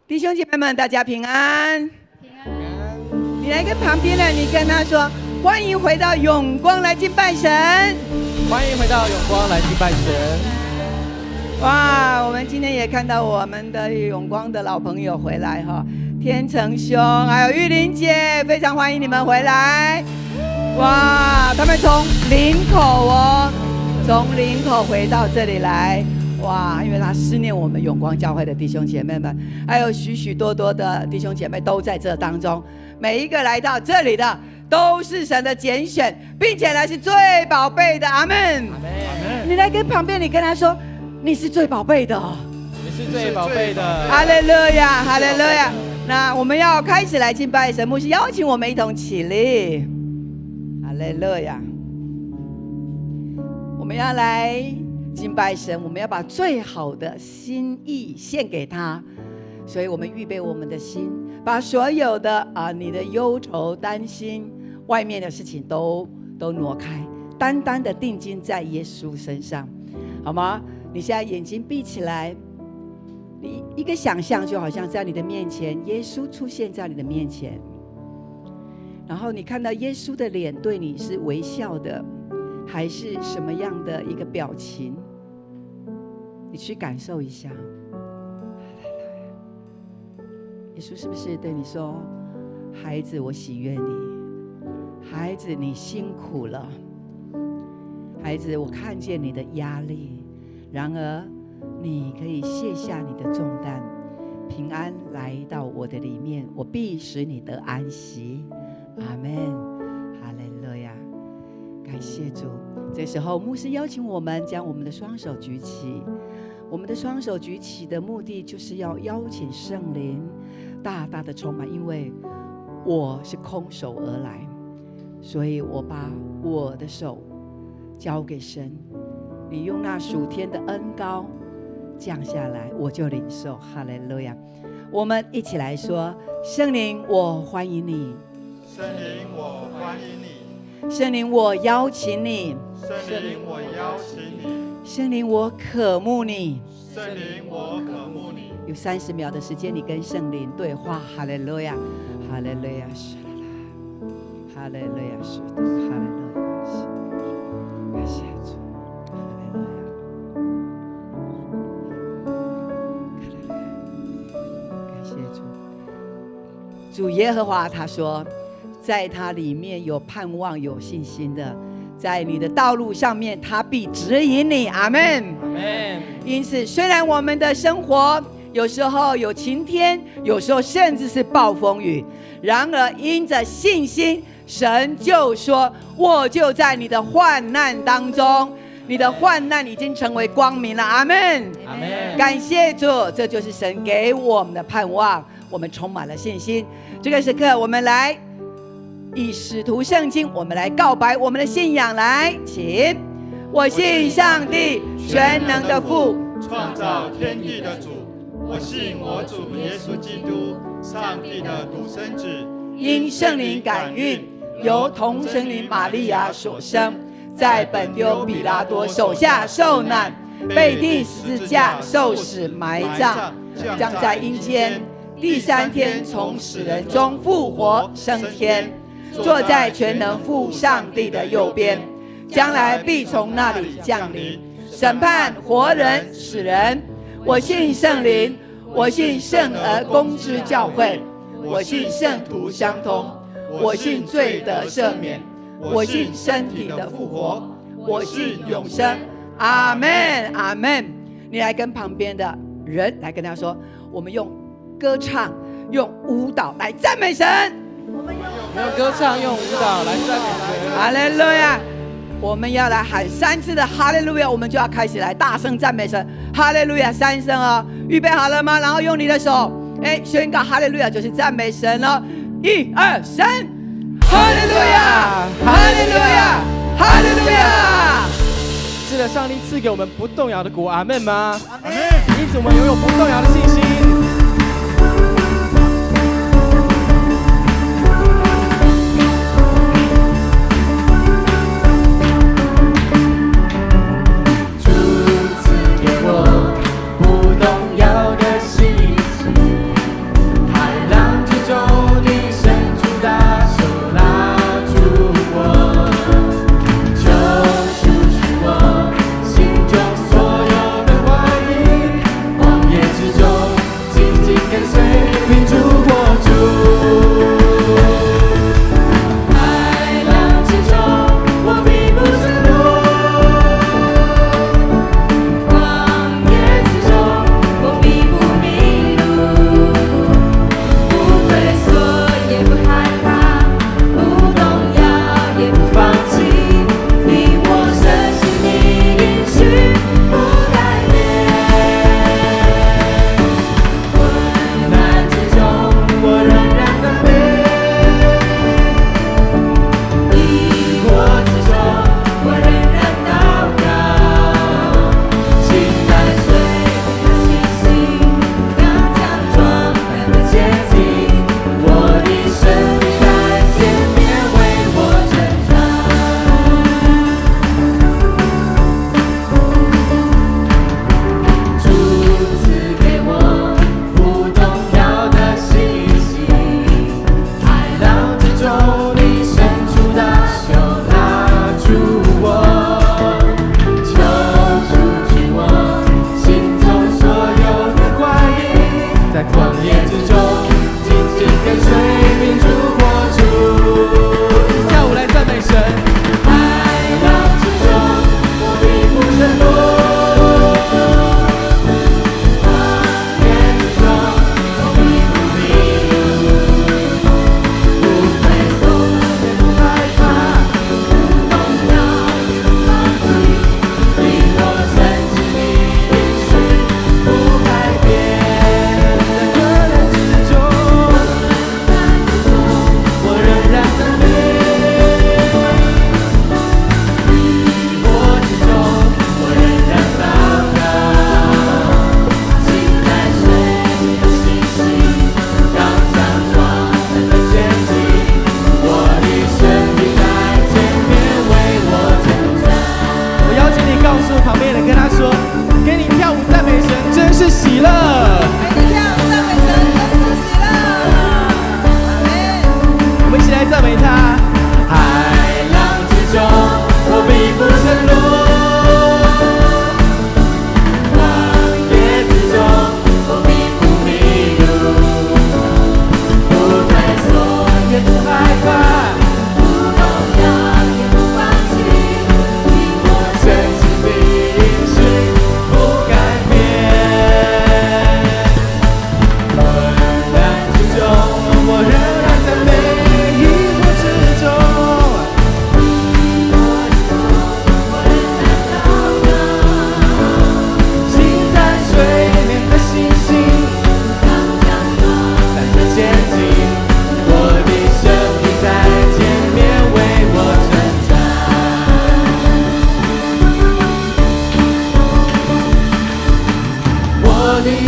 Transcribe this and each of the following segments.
弟兄姐妹们，大家平安。平安。你来跟旁边的，你跟他说：欢迎回到永光来敬拜神。欢迎回到永光来敬拜神。哇，我们今天也看到我们的永光的老朋友回来哈，天成兄还有玉玲姐，非常欢迎你们回来。哇，他们从林口回到这里来。哇，因为他思念我们永光教会的弟兄姐妹们，还有许许多多的弟兄姐妹都在这当中。每一个来到这里的都是神的拣选，并且呢是最宝贝的。阿们。阿们。你来跟旁边，你跟他说，你是最宝贝的，你是最宝贝的。哈利路亚，哈利路亚。那我们要开始来敬拜神，牧师邀请我们一同起立。哈利路亚。我们要来敬拜神，我们要把最好的心意献给他，所以我们预备我们的心，把所有的你的忧愁担心外面的事情都挪开，单单的定睛在耶稣身上，好吗？你现在眼睛闭起来，你一个想象，就好像在你的面前，耶稣出现在你的面前，然后你看到耶稣的脸对你是微笑的，还是什么样的一个表情？你去感受一下。耶稣是不是对你说：孩子，我喜悦你，孩子，你辛苦了，孩子，我看见你的压力，然而你可以卸下你的重担，平安来到我的里面，我必使你得安息。阿们。哈利路亚。感谢主。这时候牧师邀请我们将我们的双手举起，我们的双手举起的目的就是要邀请圣灵大大的充满，因为我是空手而来，所以我把我的手交给神，你用那属天的恩膏降下来，我就领受。哈利路亚。我们一起来说：圣灵，我欢迎你。圣灵，我欢迎你。圣灵，我邀请你。圣灵，我邀请你。圣灵，我渴慕你。圣灵，我渴慕你。有30秒的时间，你跟圣灵对话。哈利路亚，哈利路亚，哈利路亚，哈利路亚，感谢主，哈利路亚，感谢主。主耶和华他说，在他里面有盼望有信心的，在你的道路上面他必指引你。阿们，阿们。因此虽然我们的生活有时候有晴天，有时候甚至是暴风雨，然而因着信心，神就说，我就在你的患难当中你的患难已经成为光明了。阿们，阿们。感谢主，这就是神给我们的盼望，我们充满了信心。这个时刻，我们来以使徒圣经，我们来告白我们的信仰。来，请。我信上帝全能的父，创造天地的主。我信我主耶稣基督，上帝的独生子，因圣灵感孕，由童贞女玛利亚所生，在本丢彼拉多手下受难，被钉十字架，受死埋葬，将在阴间，第3天从死人中复活升天，坐在全能父上帝的右边，将来必从那里降临，审判活人死人。我信圣灵，我信圣而公之教会，我信圣徒相通，我信罪得赦免，我信身体的复活，我信永生。阿们，阿们。你来跟旁边的人来跟他说，我们用歌唱，用舞蹈来赞美神。我们用歌唱，用舞蹈来赞美神。哈利路亚！我们要来喊3次的哈利路亚，我们就要开始来大声赞美神。哈利路亚3声哦，预备好了吗？然后用你的手，宣告哈利路亚就是赞美神了。1、2、3，哈利路亚，哈利路亚，哈利路亚！是的，上帝赐给我们不动摇的国，阿们吗？阿们。因此我们拥有不动摇的信心。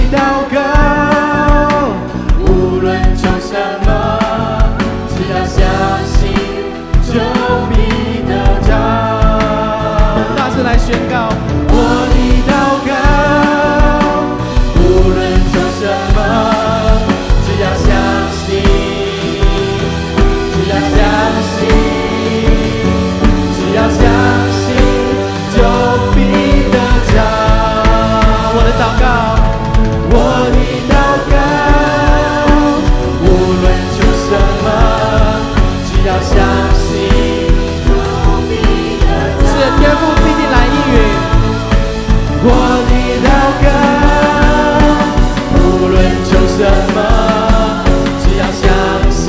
祷告，无论求什么，只要相信就必得着。大声来宣告，我的祷告，无论求什么，只要相信，只要相信，只要相信就必得着。我的祷告，我的祷告，无论求什么，只要相信，是天父必定来应允。我的祷告，无论求什么，只要相信，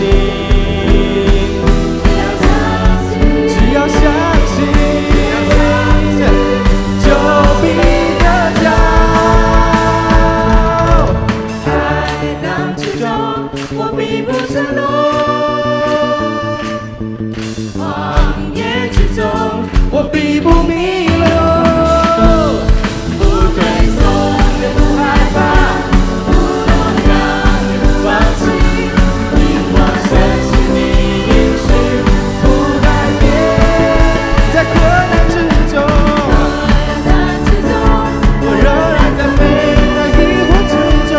只要相信，就必得着。海浪之中，我必不沉沦；荒野之中，我必不迷路。不退缩，也不害怕，不动摇，也不放弃，因我深信你应许不改变。在困难之中，我仍然在飞，在疑惑之中，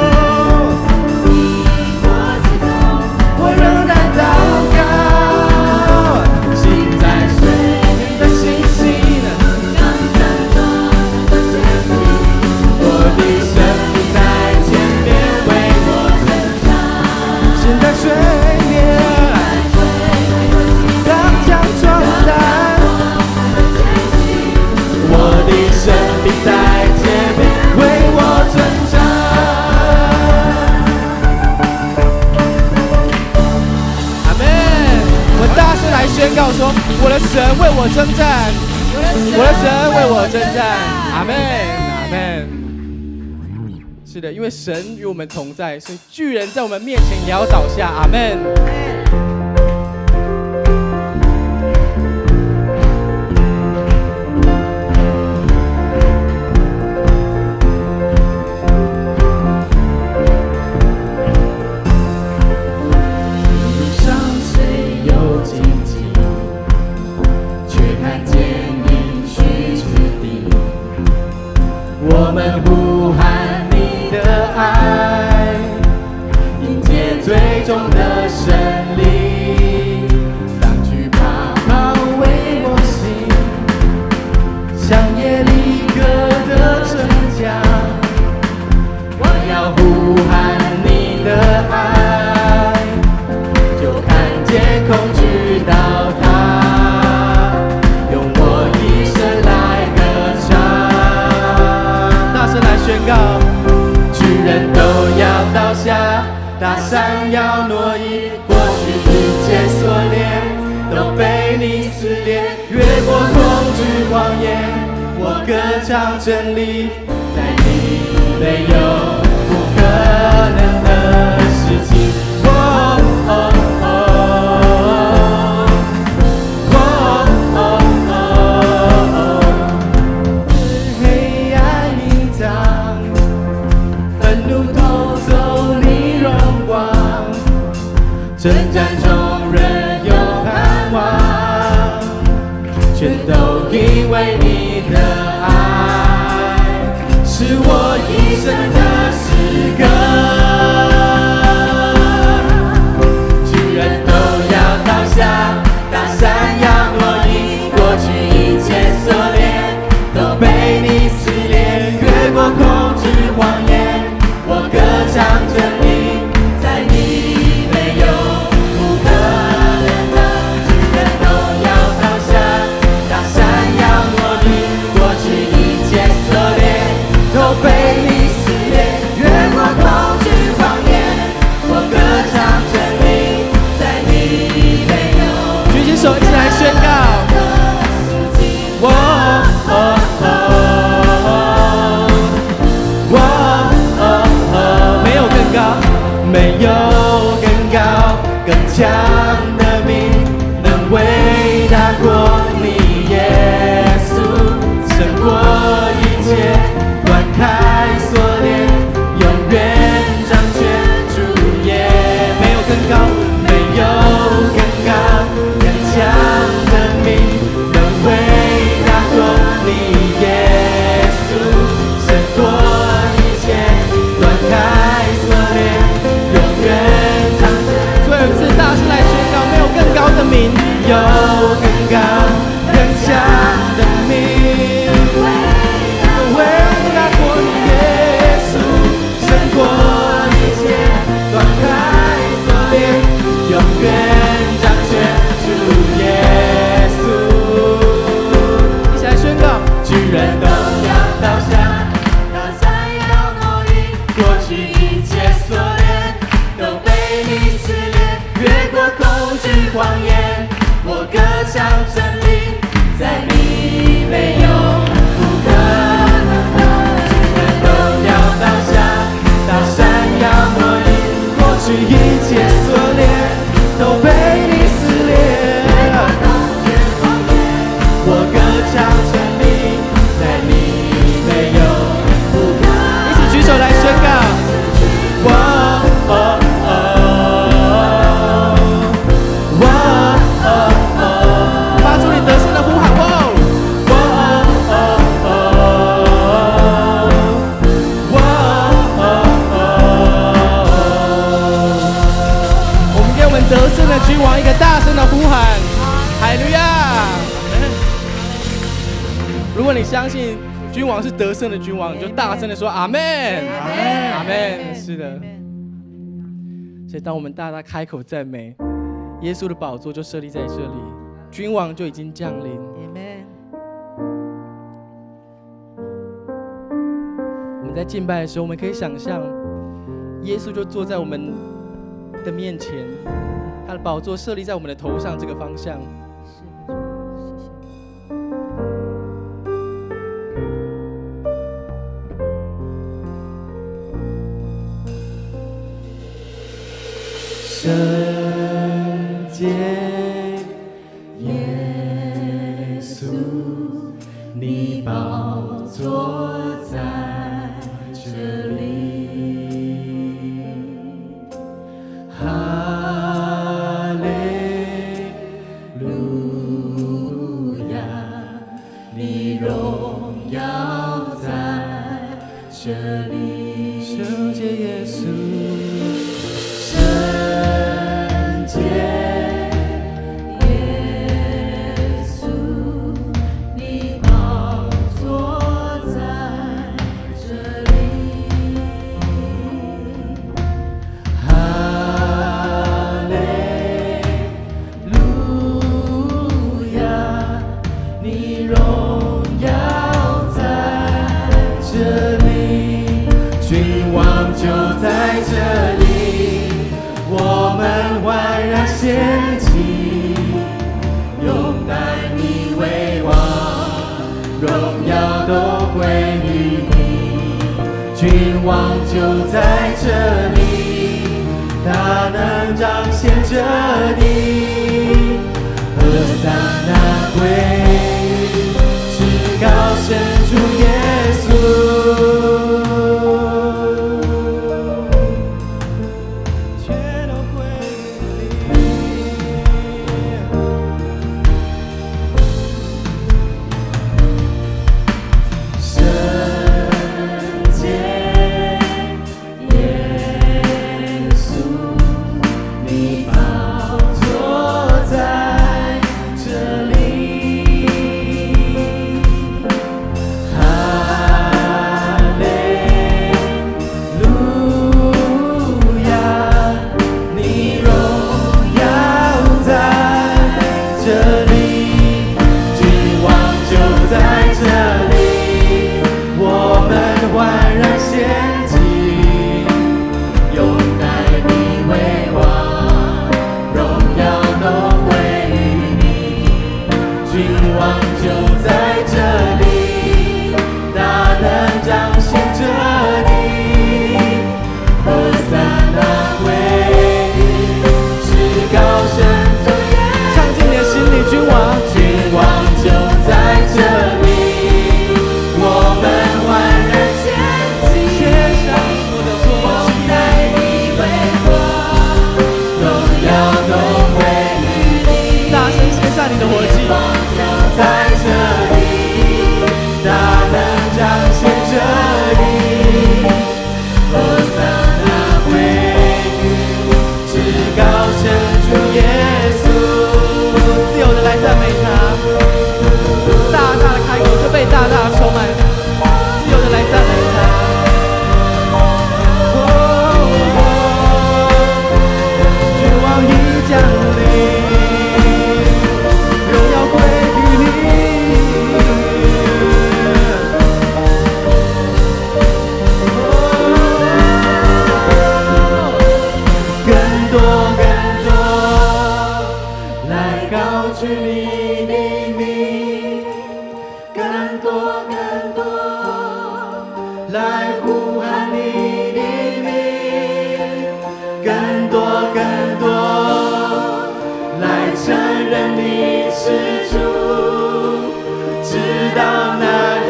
我仍然祷告，心在水里的星星，我的生命在前面为我成长，心在水面，刚强壮胆，我的生命在前面为我成长。阿们！我们大声来宣告说：我的神为我征战，我的神为我征战。阿们，阿们。是的，因为神与我们同在，所以巨人在我们面前也要倒下。阿们。路上虽有荆棘，却看见应许之地。我们呼喊你的爱，迎接最终的胜利。当惧怕包围我心，像耶利哥的城墙，我要呼喊你的爱，就看见恐惧倒塌，用我一生来歌唱。大声来宣告，巨人都要倒下，大山要挪移，过去一切锁链都被你撕裂，越过恐惧谎言，我歌唱真理，在你没有不可能的事情。哦哦哦哦哦哦哦，黑暗隐藏，愤怒偷走你荣光，征战中仍有盼望，全都因为你的爱，是我一生的诗歌。巨人都要倒下，大山要挪移，过去一切锁链都被你撕裂，越过恐惧谎言，我歌唱真理，在你没有不可能的。巨人都要倒下，大山要挪移，过去一切锁链都被你撕裂，越过恐惧谎言，我歌唱真理，在你没有。举起手，一起来宣告。哦哦哦哦哦哦，没有更高，没有更高更强的名，能伟大过你耶稣，胜过一切，断开锁链，永远有更高更强的名，为那过你耶稣胜过一切，断开锁链，永远掌权主耶稣。一起来宣告，巨人都要倒下，大山要挪移，过去一切锁链都被你撕裂，越过恐惧谎言，我歌唱真理，在你没有不可能的。巨人都要倒下，大山要挪移，过去一切锁链都被你撕裂，我歌唱真理，在你没有不可能。一起举手来宣告，哇哦哦哇哦哦，发出你得胜的呼喊，哇哇哦哦哇哦哦，我们给我们得胜的君王一个大声的呼喊，哈利路亚！如果你相信君王是得胜的君王，你就大声的说阿们，阿们。是的，所以当我们大家开口赞美，耶稣的宝座就设立在这里，君王就已经降临。我们在敬拜的时候，我们可以想象，耶稣就坐在我们的面前，他的宝座设立在我们的头上这个方向。圣洁耶稣，你宝座在这里，哈利路亚，你荣耀在这里，圣洁耶稣。献祭，拥戴你为王，荣耀都归于你，君王就在这里，他能彰显这地，何塞那归至高神主耶稣。你宝座在这里。承认你是主，直到那日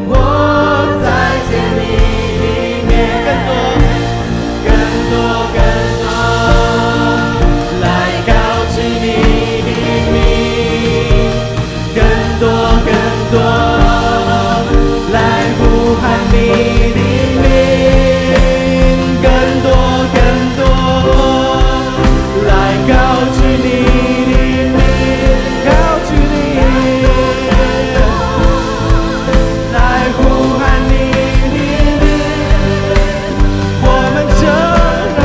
我在见你里面，更多来高举你的名，更多来呼喊你的名，更多来高举你的名，高举你，来呼喊你的名。我们承认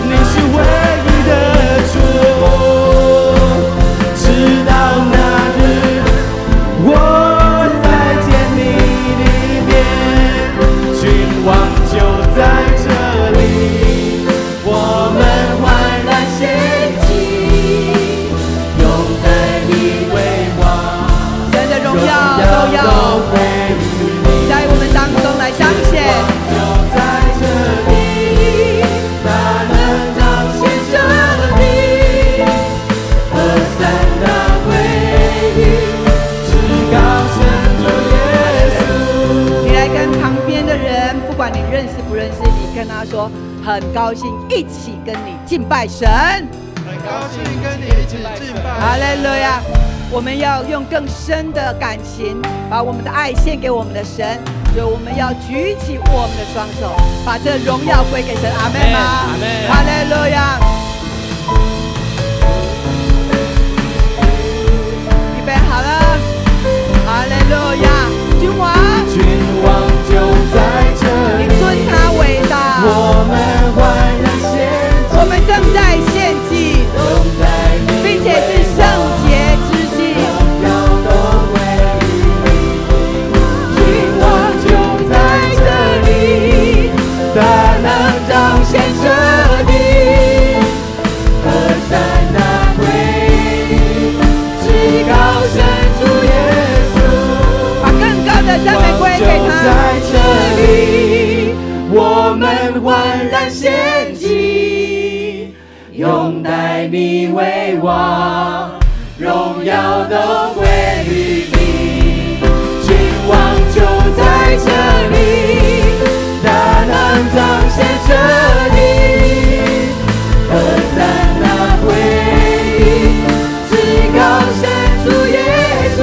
你是唯一的主，直到那日我再见你的面，君王就在这里，我们焕然仙境，拥戴你为王，神的荣耀都要归于你，在我们当中来彰显。就在这里，大能彰显这里，和散那归于至高神主耶稣。你来跟旁边的人，不管你认识不认识，你跟他说，很高兴一起跟你敬拜神。很高兴跟你一起敬拜。哈利路亚！我们要用更深的感情，把我们的爱献给我们的神。所以我们要举起我们的双手，把这荣耀归给神。阿们吗？阿们哈利路亚！预备好了，哈利路亚！君王，君王就在这里，你尊他为大。我们焕然仙境，我们正在献祭，拥戴你并且是圣洁之祭。要都归于你，君王就在这里，大能彰显这里，和散那归于至高神主耶稣，把更高的赞美归给他。在这里，我们焕然仙境，拥戴你为王，荣耀都归于你，君王就在这里，大能彰显这里，和散那归于至高神主耶稣。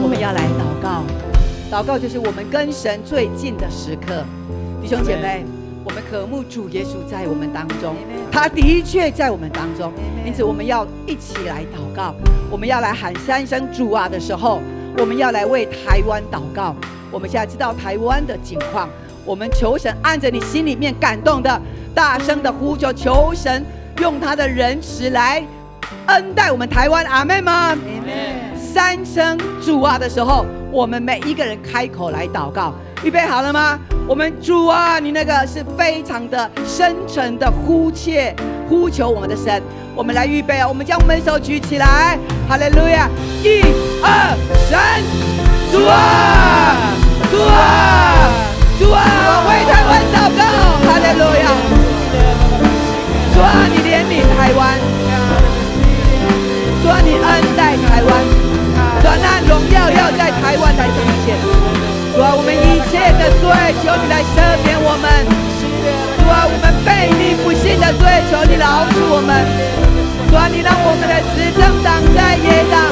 我们要来祷告，祷告就是我们跟神最近的时刻。弟兄姐妹，我们渴慕主耶稣在我们当中，他的确在我们当中，因此我们要一起来祷告。我们要来喊三声主啊的时候，我们要来为台湾祷告。我们现在知道台湾的境况，我们求神按着你心里面感动的，大声的呼求，求神用他的仁慈来恩待我们台湾。阿们吗？三声主啊的时候，我们每一个人开口来祷告。预备好了吗？我们主啊，你那个是非常的深沉的呼切呼求我们的神。我们来预备啊，我们将我们的手举起来，哈利路亚！1、2、3，主啊，主啊，主啊，我为台湾祷告，哈利路亚！主啊，你怜悯台湾，主啊，你恩待台湾，主啊，那荣耀要在台湾来彰显。主啊，我们一切的罪，求你来赦免我们。主啊，我们背逆不信的罪，求你饶恕我们。主啊，你让我们的执政党在野党，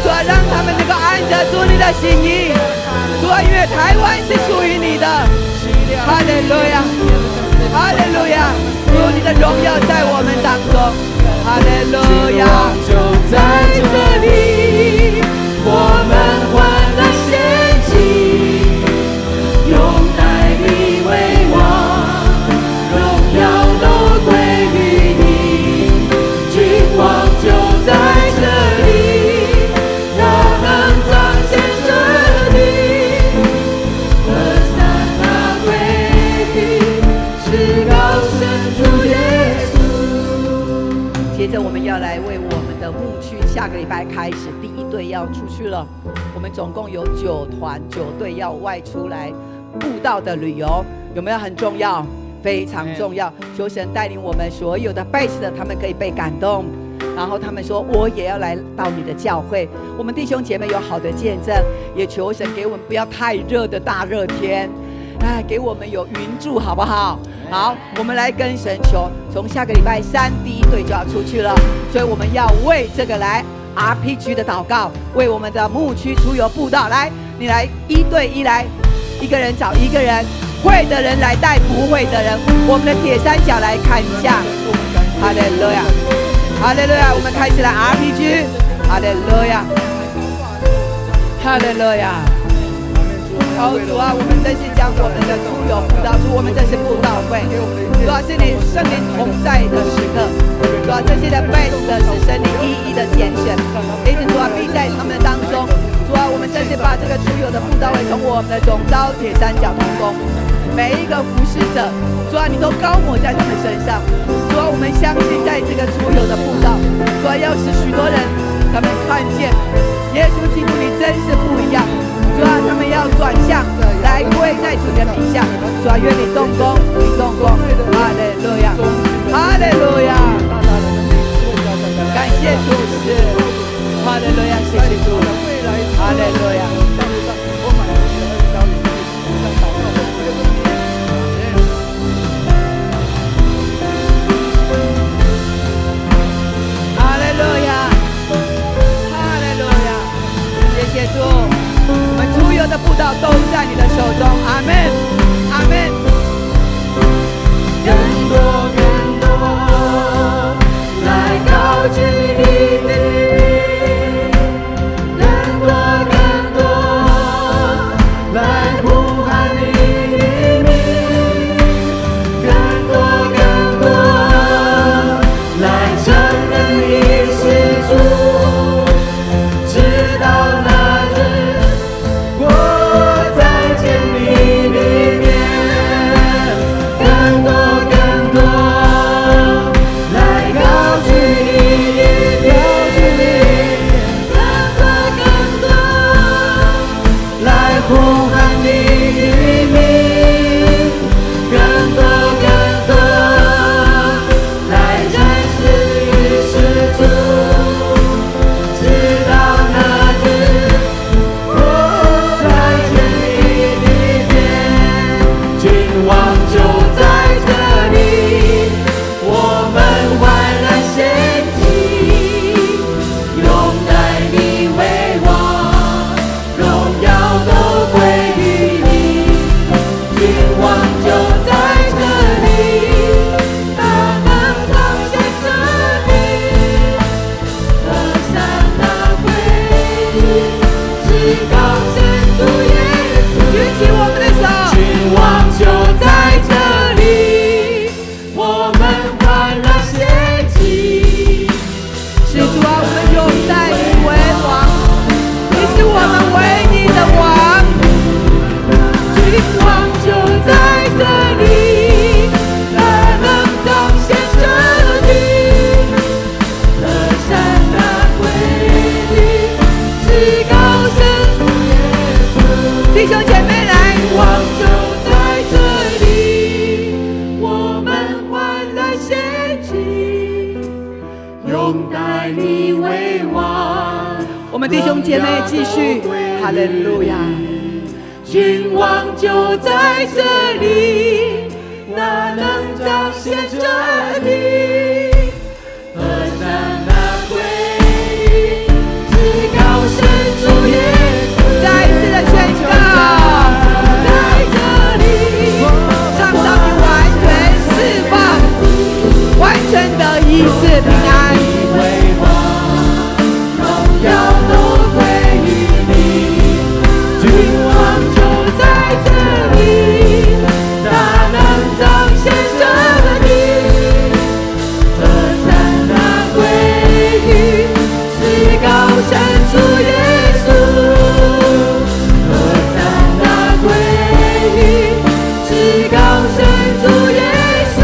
主啊，让他们能够按着主你的心意。主啊，因为台湾是属于你的。哈利路亚，哈利路亚，主你的荣耀在我们当中。哈利路亚，就在这里，我们焕然仙境，拥戴你为王，荣耀都归于你，君王就在这里，大能彰显这里，和散那归于至高神主耶稣。接着我们要来为我们的牧区，下个礼拜开始第一队要出去了。我们总共有9团9队要外出来布道的旅游，有没有很重要？非常重要。求神带领我们所有的拜师的，他们可以被感动，然后他们说我也要来到你的教会。我们弟兄姐妹有好的见证，也求神给我们不要太热的大热天，给我们有云柱好不好？好，我们来跟神求，从下个礼拜3第一队就要出去了，所以我们要为这个来 RPG 的祷告，为我们的牧区出游布道。来，你来1对1来，一个人找一个人，会的人来带不会的人。我们的铁三角来看一下，哈利路亚，哈利路亚，我们开始来 RPG， 哈利路亚，哈利路亚。主啊，我们真是将我们的出游布道出，我们这是布道会。主啊，是你圣灵同在的时刻。主啊，这些的拜子的是圣灵一一的拣选，因此主啊，必在他们当中。主啊，我们真是把这个出游的布道会从我们的总召铁三角同工，每一个服侍者，主啊，你都高抹在他们身上。主啊，我们相信在这个出游的布道，主啊，要使许多人他们看见耶稣基督你真是不一样。主啊，他们要转向来跪在主的底下。主啊，愿你动工，你动工。哈利路亚，哈利路亚，感谢主是，哈利路亚，谢谢主，哈利路亚。哈利路亚，哈利路亚，谢谢主。我们出游的布道都在你的手中，阿们，阿们。更多更多来高举你的名，更多更多来呼喊你的名，更多更多来承认你是主，直到那日我再见你的面，更多更多来高举你的名，更多更多来呼喊你的名，更多更多来认识你是主，直到那日我再见你的面，君王就在这里，我们焕然献祭，拥戴你为王，荣耀都归于你，君王就在这里，他能彰显这里，和善那归于至高神主耶稣，举起我们的手，君王就在这里，我们焕然献祭，是主啊，我们拥戴你为王，你是我们唯一的王。君王就在这里，他能彰显这里，和善那归于至高神主耶稣，弟兄姐妹来，君王就在这里，我们焕然献祭，拥戴你为王。我们弟兄姐妹继续，哈利路亚。君王就在这里，那能彰显这里，和善那归于至高神主耶稣，再一次的宣告，在这里，上到你完全释放，完全的医治平安。为王，荣耀都归于你，君王就在这里，他能彰显这里，和善那归于至高神主耶稣，和善那归于至高神主耶稣，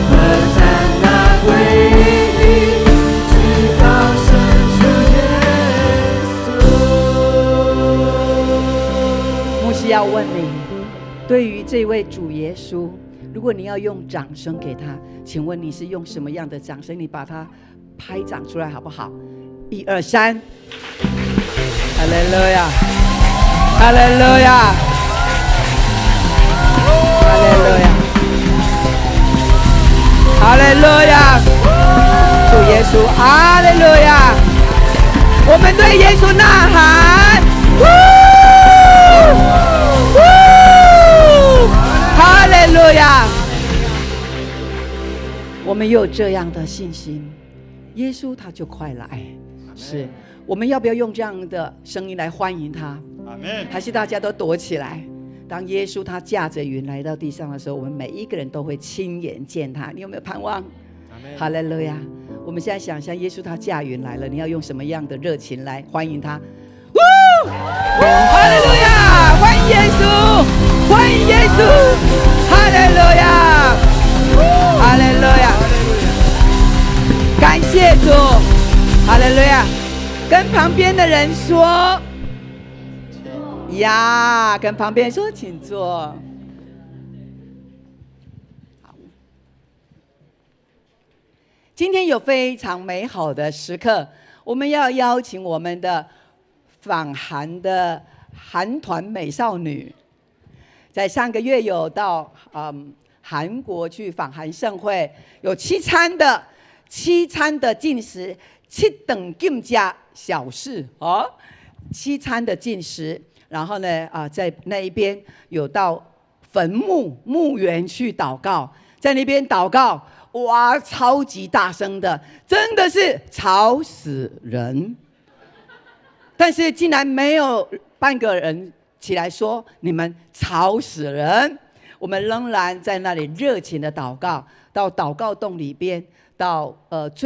和善那归于至高神主耶稣。牧师要问你，对于这位主耶稣，如果你要用掌声给他，请问你是用什么样的掌声？你把它拍掌出来好不好？1、2、3，哈利路亚，哈利路亚，哈利路亚，哈利路亚，主耶稣，哈利路亚！我们对耶稣呐喊，哈利路亚！我们有这样的信心，耶稣他就快来。是，我们要不要用这样的声音来欢迎他？阿们。还是大家都躲起来？当耶稣他驾着云来到地上的时候，我们每一个人都会亲眼见他。你有没有盼望？哈利路亚！我们现在想象耶稣他驾云来了，你要用什么样的热情来欢迎他？哈利路亚！欢迎耶稣，欢迎耶稣！哈利路亚，哈利路亚！感谢主，哈利路亚！跟旁边的人说呀，跟旁边说请坐。今天有非常美好的时刻，我们要邀请我们的访韩的韩团美少女，在上个月有到韩国去访韩盛会，有7餐的进食，7等金家小事哦，7餐的进食，然后呢在那一边有到坟墓园去祷告，在那边祷告。哇，超级大声的，真的是吵死人！但是竟然没有半个人起来说你们吵死人。我们仍然在那里热情的祷告，到祷告洞里边，到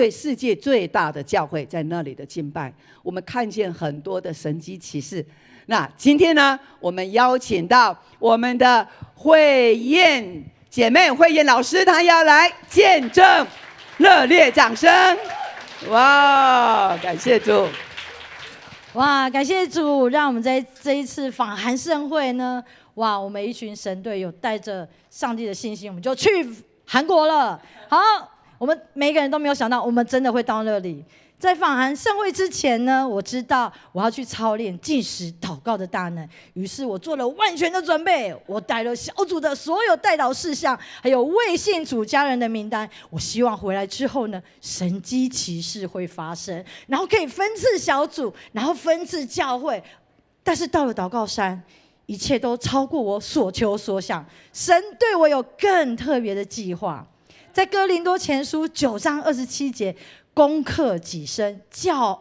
世界最大的教会，在那里的敬拜，我们看见很多的神迹奇事。那今天呢，我们邀请到我们的慧燕姐妹慧燕老师，她要来见证，热烈掌声！哇，感谢主！哇，感谢主，让我们在这一次访韩盛会呢，哇，我们一群神队友带着上帝的信心，我们就去韩国了。好，我们每一个人都没有想到，我们真的会到那里。在访韩盛会之前呢，我知道我要去操练禁食祷告的大能，于是我做了万全的准备。我带了小组的所有代祷事项，还有未信主家人的名单。我希望回来之后呢，神迹奇事会发生，然后可以分次小组，然后分次教会。但是到了祷告山，一切都超过我所求所想，神对我有更特别的计划。在哥林多前书9章27节，攻克己身，叫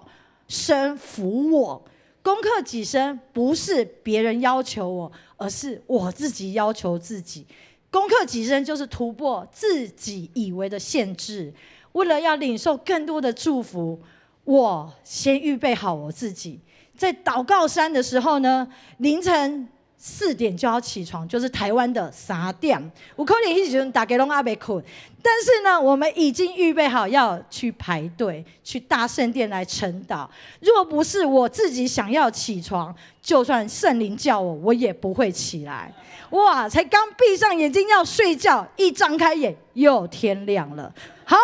身服我。攻克己身不是别人要求我，而是我自己要求自己。攻克己身就是突破自己以为的限制，为了要领受更多的祝福，我先预备好我自己。在祷告山的时候呢，凌晨4点就要起床，就是台湾的3点。有可能那时候大家都还没睡，但是呢，我们已经预备好要去排队，去大圣殿来晨祷。若不是我自己想要起床，就算圣灵叫我，我也不会起来。哇，才刚闭上眼睛要睡觉，一张开眼又天亮了。好，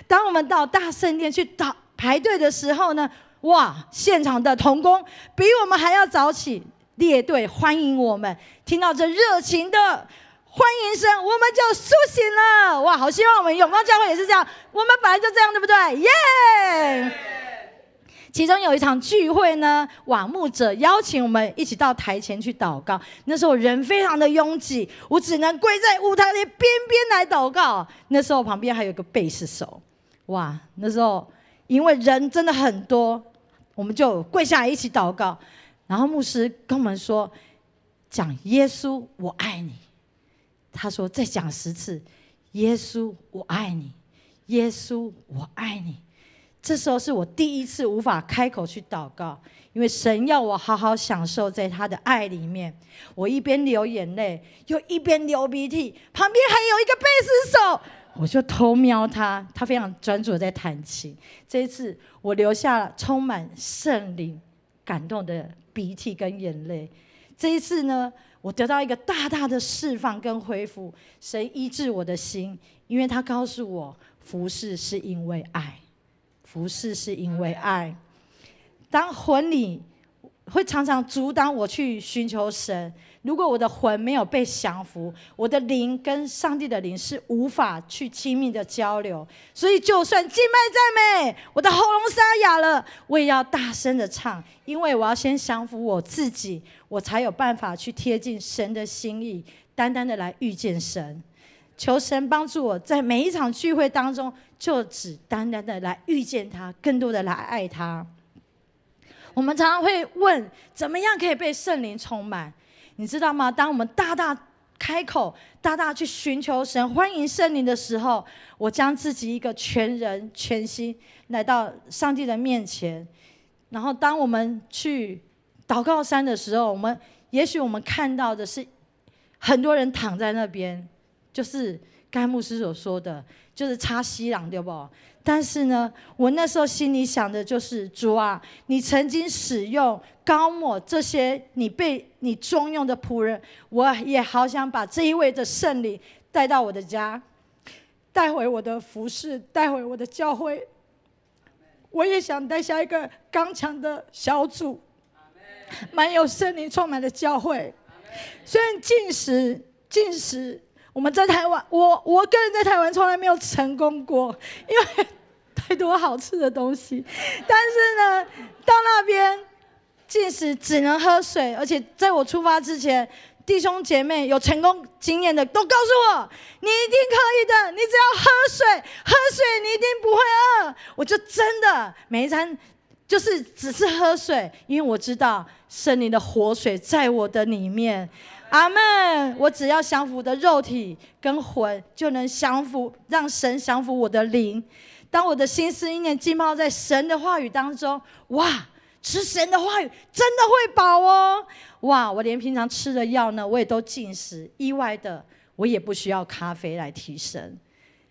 当我们到大圣殿去排队的时候呢，哇，现场的同工比我们还要早起。列队欢迎我们，听到这热情的欢迎声，我们就苏醒了。哇，好希望我们永光教会也是这样，我们本来就这样，对不对？耶！其中有一场聚会呢，哇，牧者邀请我们一起到台前去祷告。那时候人非常的拥挤，我只能跪在舞台的边边来祷告。那时候旁边还有一个贝斯手，哇，那时候因为人真的很多，我们就跪下来一起祷告。然后牧师跟我们说，讲耶稣我爱你。他说再讲10次，耶稣我爱你，耶稣我爱你。这时候是我第一次无法开口去祷告，因为神要我好好享受在他的爱里面。我一边流眼泪，又一边流鼻涕，旁边还有一个贝斯手，我就偷瞄他，他非常专注的在弹琴。这一次我流下了充满圣灵感动的鼻涕跟眼泪。这一次呢，我得到一个大大的释放跟恢复。神医治我的心，因为他告诉我，服事是因为爱，服事是因为爱。当魂里会常常阻挡我去寻求神，如果我的魂没有被降服，我的灵跟上帝的灵是无法去亲密的交流。所以就算敬拜赞美，我的喉咙沙哑了，我也要大声的唱，因为我要先降服我自己，我才有办法去贴近神的心意，单单的来遇见神。求神帮助我在每一场聚会当中，就只单单的来遇见他，更多的来爱他。我们常常会问，怎么样可以被圣灵充满？你知道吗？当我们大大开口，大大去寻求神，欢迎圣灵的时候，我将自己一个全人全心来到上帝的面前。然后当我们去祷告山的时候，也许我们看到的是很多人躺在那边，就是刚才牧师所说的，就是插西郎，对不？但是呢，我那时候心里想的就是，主啊，你曾经使用膏抹这些你被你重用的仆人，我也好想把这一位的圣灵带到我的家，带回我的服事，带回我的教会。我也想带下一个刚强的小组，满有圣灵充满的教会。虽然进食，我们在台湾，我个人在台湾从来没有成功过，因为太多好吃的东西。但是呢，到那边进食只能喝水，而且在我出发之前，弟兄姐妹有成功经验的都告诉我，你一定可以的，你只要喝水你一定不会饿。我就真的每一餐就是只是喝水，因为我知道圣灵的活水在我的里面。阿们！我只要降服我的肉体跟魂，就能降服，让神降服我的灵。当我的心思意念浸泡在神的话语当中，哇，吃神的话语真的会饱哦！哇，我连平常吃的药呢，我也都禁食。意外的，我也不需要咖啡来提神。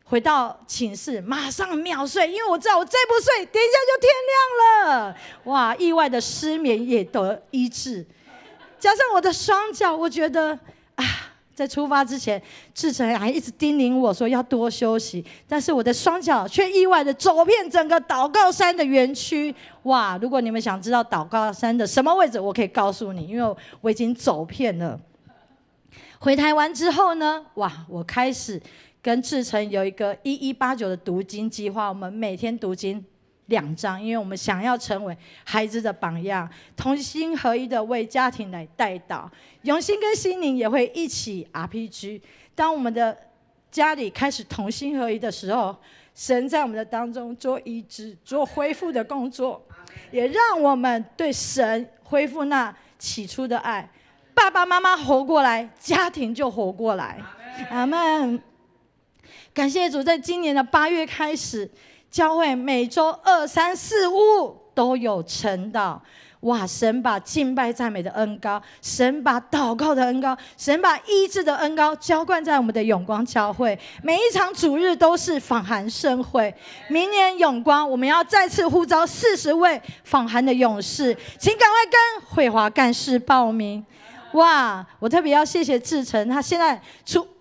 回到寝室，马上秒睡，因为我知道我再不睡，等一下就天亮了。哇，意外的失眠也得医治。加上我的双脚，我觉得在出发之前，志成还一直叮咛我说要多休息，但是我的双脚却意外的走遍整个祷告山的园区。哇！如果你们想知道祷告山的什么位置，我可以告诉你，因为我已经走遍了。回台湾之后呢，哇！我开始跟志成有一个1189的读经计划，我们每天读经2章，因为我们想要成为孩子的榜样，同心合一的为家庭来代祷，永心跟心灵也会一起 RPG。当我们的家里开始同心合一的时候，神在我们的当中做医治、做恢复的工作，也让我们对神恢复那起初的爱。爸爸妈妈活过来，家庭就活过来。阿们。感谢主，在今年的8月开始，教会每周2、3、4、5都有晨祷。哇！神把敬拜赞美的恩膏，神把祷告的恩膏，神把医治的恩膏浇灌在我们的永光教会。每一场主日都是访韩盛会。明年永光，我们要再次呼召40位访韩的勇士，请赶快跟慧华干事报名。哇！我特别要谢谢志成，他现在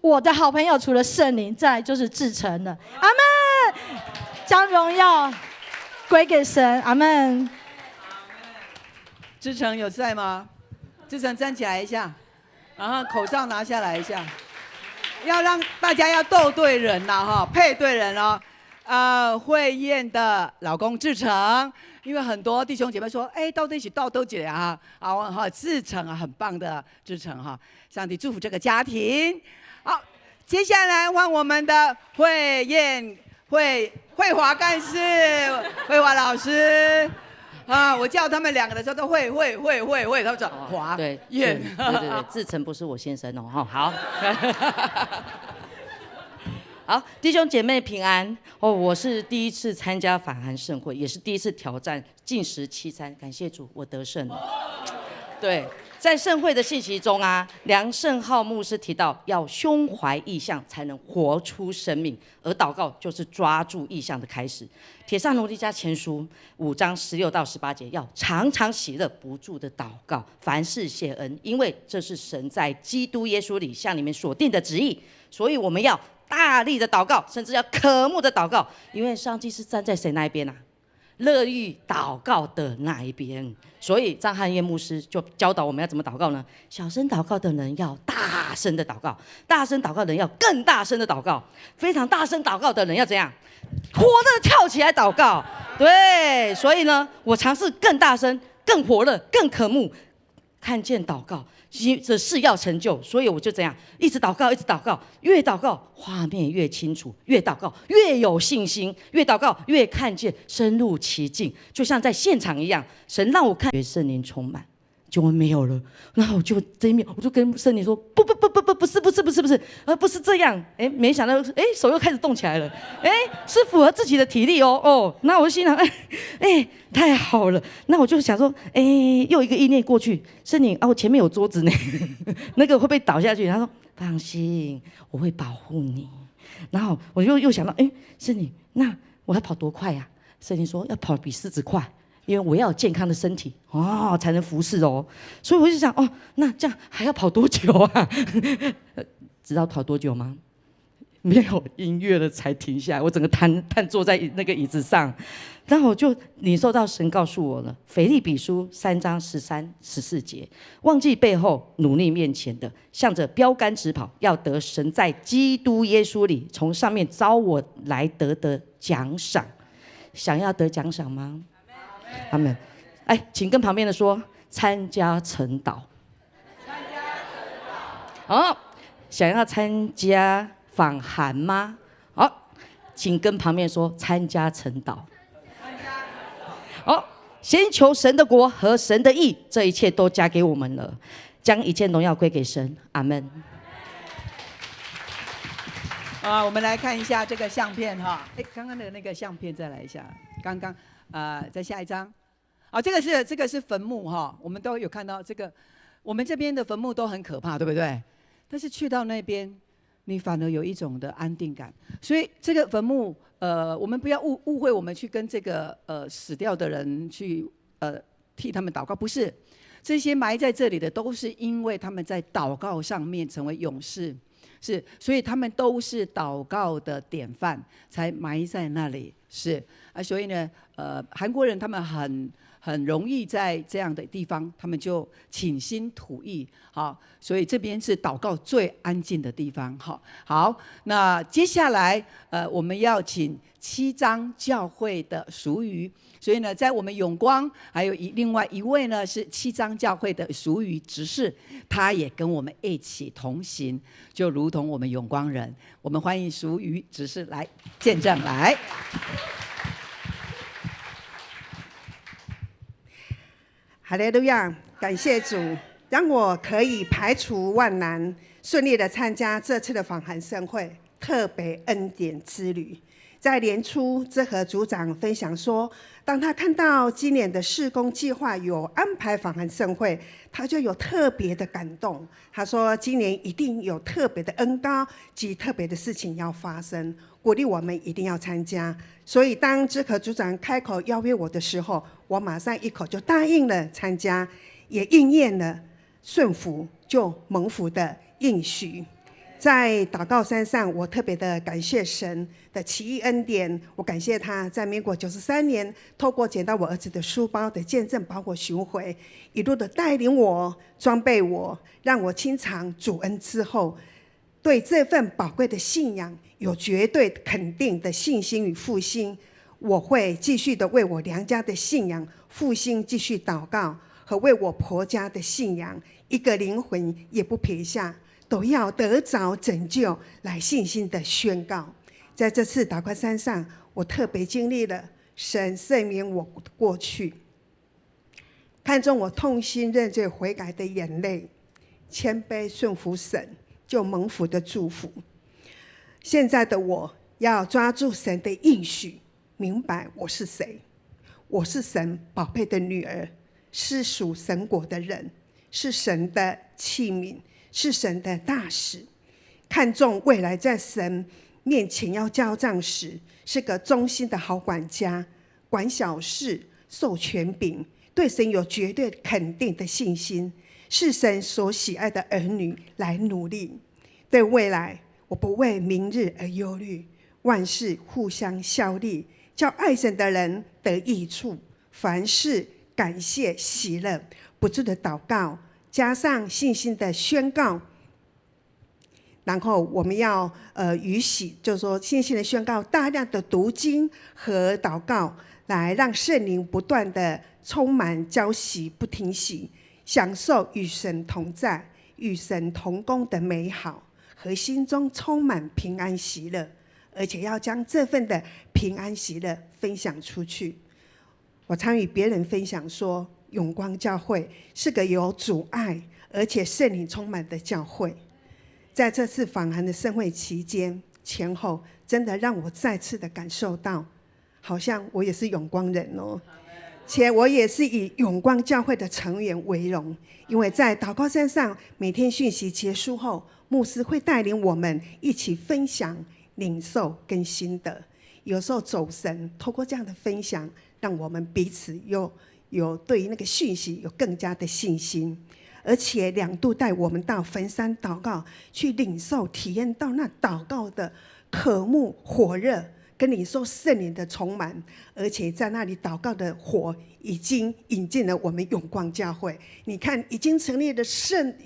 我的好朋友除了圣灵，再来就是志成了。阿们！将荣耀归给神。阿们。志成有在吗？志成站起来一下，然后口罩拿下来一下，要让大家要斗对人呐，哈，配对人哦。慧燕的老公志成，因为很多弟兄姐妹说，到底一起斗起来啊，好，志成啊，很棒的志成哈，上帝祝福这个家庭。好，接下来换我们的慧燕慧华干事，慧华老师。我叫他们2个的时候都会，他们说华对燕，对，志成不是我先生哦，好，好，弟兄姐妹平安哦！我是第一次参加访韩盛会，也是第一次挑战禁食7餐，感谢主，我得胜了。对，在盛会的信息中啊，梁圣浩牧师提到，要胸怀意象才能活出生命，而祷告就是抓住意象的开始。帖撒罗尼迦前书5章16到18节，要常常喜乐，不住的祷告，凡事谢恩，因为这是神在基督耶稣里向你们所定的旨意。所以我们要大力的祷告，甚至要渴慕的祷告，因为上帝是站在谁那一边啊？乐意祷告的那一边。所以张汉业牧师就教导我们要怎么祷告呢？小声祷告的人要大声的祷告，大声祷告的人要更大声的祷告，非常大声祷告的人要怎样？火热跳起来祷告。对，所以呢，我尝试更大声、更火热、更渴慕，看见祷告这事要成就，所以我就这样一直祷告，一直祷告，越祷告画面越清楚，越祷告越有信心，越祷告越看见深入其境，就像在现场一样。神让我看圣灵充满，就没有了。然后我就这一面，我就跟圣灵说：不是这样。哎，没想到，哎，手又开始动起来了。哎，是符合自己的体力哦。哦，那我就心想，哎，太好了。那我就想说，哎，又一个意念过去，圣灵啊，我前面有桌子呢，那个会不会倒下去？他说放心，我会保护你。然后我又想到，哎，圣灵，那我要跑多快呀？圣灵说要跑比狮子快。因为我要有健康的身体哦，才能服侍哦。所以我就想，哦，那这样还要跑多久啊？知道跑多久吗？没有音乐了才停下来，我整个瘫坐在那个椅子上。然后我就领受到神告诉我了，腓立比书3章13、14节，忘记背后，努力面前的，向着标杆直跑，要得神在基督耶稣里从上面招我来得的奖赏。想要得奖赏吗？阿们。哎，请跟旁边的说，参加晨祷。好，想要参加访韩吗？好，请跟旁边说，参加晨祷。好，先求神的国和神的义，这一切都加给我们了，将一切荣耀归给神。阿们。我们来看一下这个相片哈。哎，刚刚的那个相片再来一下。刚刚再下一张。这个是坟墓哈，我们都有看到这个。我们这边的坟墓都很可怕，对不对？但是去到那边，你反而有一种的安定感。所以这个坟墓，我们不要误会，我们去跟这个死掉的人去替他们祷告，不是。这些埋在这里的，都是因为他们在祷告上面成为勇士。是，所以他们都是祷告的典范，才埋在那里。是啊，所以呢，韩国人他们很容易在这样的地方，他们就倾心吐意。好，所以这边是祷告最安静的地方。好，那接下来我们要请7章教会的俗语。所以呢，在我们永光还有另外一位呢是7章教会的俗语执事，他也跟我们一起同行，就如同我们永光人。我们欢迎俗语执事来见证来。哈利路亚，感谢主，让我可以排除万难，顺利的参加这次的访韩盛会特别恩典之旅。在年初，这和组长分享说，当他看到今年的事工计划有安排访韩盛会，他就有特别的感动。他说，今年一定有特别的恩膏及特别的事情要发生，鼓励我们一定要参加。所以当知可组长开口邀约我的时候，我马上一口就答应了参加，也应验了顺服就蒙福的应许。在祷告山上，我特别的感谢神的奇异恩典。我感谢他在民国93年，透过捡到我儿子的书包的见证，把我寻回，一路的带领我、装备我，让我清尝主恩之后，对这份宝贵的信仰有绝对肯定的信心与复兴。我会继续的为我娘家的信仰复兴继续祷告，和为我婆家的信仰一个灵魂也不撇下，都要得着拯救，来信心的宣告。在这次祷告山上，我特别经历了神赦免我过去，看中我痛心认罪悔改的眼泪，谦卑顺服神，就蒙福的祝福。现在的我要抓住神的应许，明白我是谁。我是神宝贝的女儿，是属神国的人，是神的器皿，是神的大使，看重未来在神面前要交账时，是个忠心的好管家，管小事，受权柄，对神有绝对肯定的信心，是神所喜爱的儿女来努力。对未来，我不为明日而忧虑，万事互相效力，叫爱神的人得益处。凡事感谢喜乐，不住的祷告，加上信心的宣告。然后我们要就是说信心的宣告，大量的读经和祷告，来让圣灵不断的充满浇洗，不停息，享受与神同在、与神同工的美好，和心中充满平安喜乐，而且要将这份的平安喜乐分享出去。我常与别人分享说，永光教会是个有主爱而且圣灵充满的教会。在这次访韩的盛会期间前后，真的让我再次的感受到，好像我也是永光人哦，且我也是以永光教会的成员为荣。因为在祷告山上，每天讯息结束后，牧师会带领我们一起分享、领受跟心得。有时候走神，透过这样的分享，让我们彼此有对于那个讯息有更加的信心。而且2度带我们到坟山祷告，去领受体验到那祷告的渴慕火热，跟领受圣灵的充满。而且在那里祷告的火已经引进了我们永光教会，你看已经成立的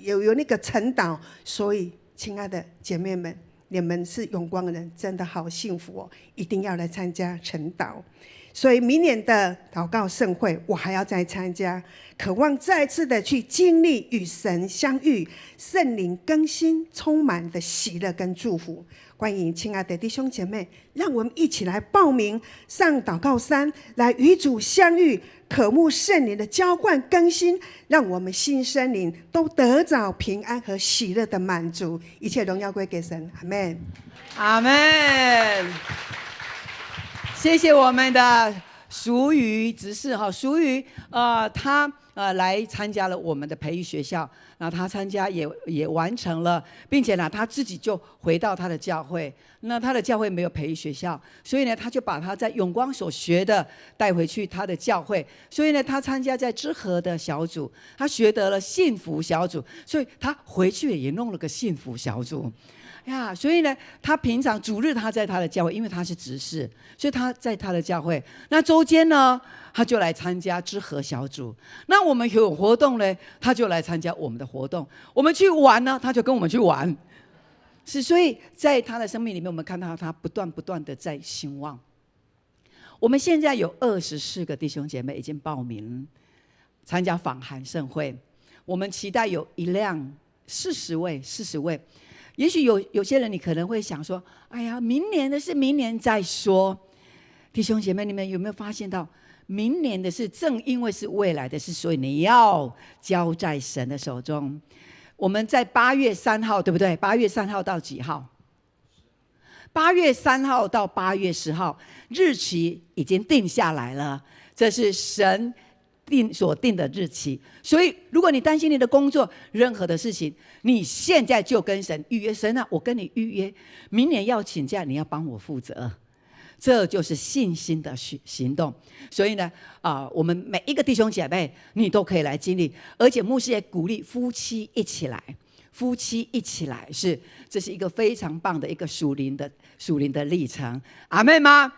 有那个晨祷。所以亲爱的姐妹们，你们是永光人，真的好幸福哦，一定要来参加晨祷。所以明年的祷告盛会我还要再参加，渴望再次的去经历与神相遇，圣灵更新充满的喜乐跟祝福。欢迎亲爱的弟兄姐妹，让我们一起来报名上祷告山，来与主相遇，渴慕圣灵的浇灌更新，让我们心生灵都得着平安和喜乐的满足。一切荣耀归给神，阿们，阿们。谢谢我们的淑瑜执事哈，淑瑜他来参加了我们的培育学校，那他参加也完成了，并且呢他自己就回到他的教会。那他的教会没有培育学校，所以呢他就把他在永光所学的带回去他的教会。所以呢他参加在知和的小组，他学得了幸福小组，所以他回去也弄了个幸福小组。呀，所以呢，他平常主日他在他的教会，因为他是执事，所以他在他的教会。那周间呢，他就来参加知和小组。那我们有活动呢，他就来参加我们的活动。我们去玩呢，他就跟我们去玩。所以在他的生命里面，我们看到他不断的在兴旺。我们现在有24个弟兄姐妹已经报名参加访韩盛会，我们期待有一辆40位。也许有些人你可能会想说，哎呀，明年的事明年再说。弟兄姐妹，你们有没有发现到，明年的事正因为是未来的事，所以你要交在神的手中。我们在8月3号，对不对？8月3号到几号？8月3号到8月10号，日期已经定下来了，这是神所定的日期。所以如果你担心你的工作任何的事情，你现在就跟神预约。神啊，我跟你预约，明年要请假，你要帮我负责。这就是信心的行动。所以呢我们每一个弟兄姐妹你都可以来经历，而且牧师也鼓励夫妻一起来，这是一个非常棒的一个属灵的历程。阿们吗？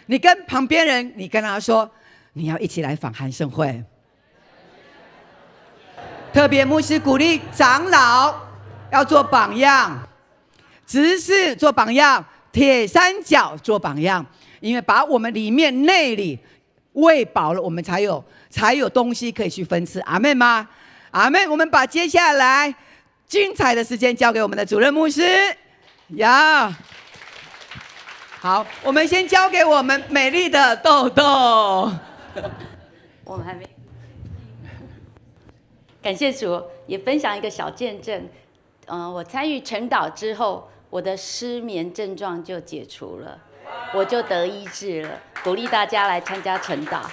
你跟旁边人，你跟他说你要一起来访韩盛会。特别牧师鼓励长老要做榜样，执事做榜样，铁三角做榜样，因为把我们里面内里喂饱了，我们才有东西可以去分吃。阿们吗？阿们。我们把接下来精彩的时间交给我们的主任牧师。好，我们先交给我们美丽的豆豆。我们还没感谢主，也分享一个小见证。我参与晨祷之后，我的失眠症状就解除了，我就得医治了。鼓励大家来参加晨祷。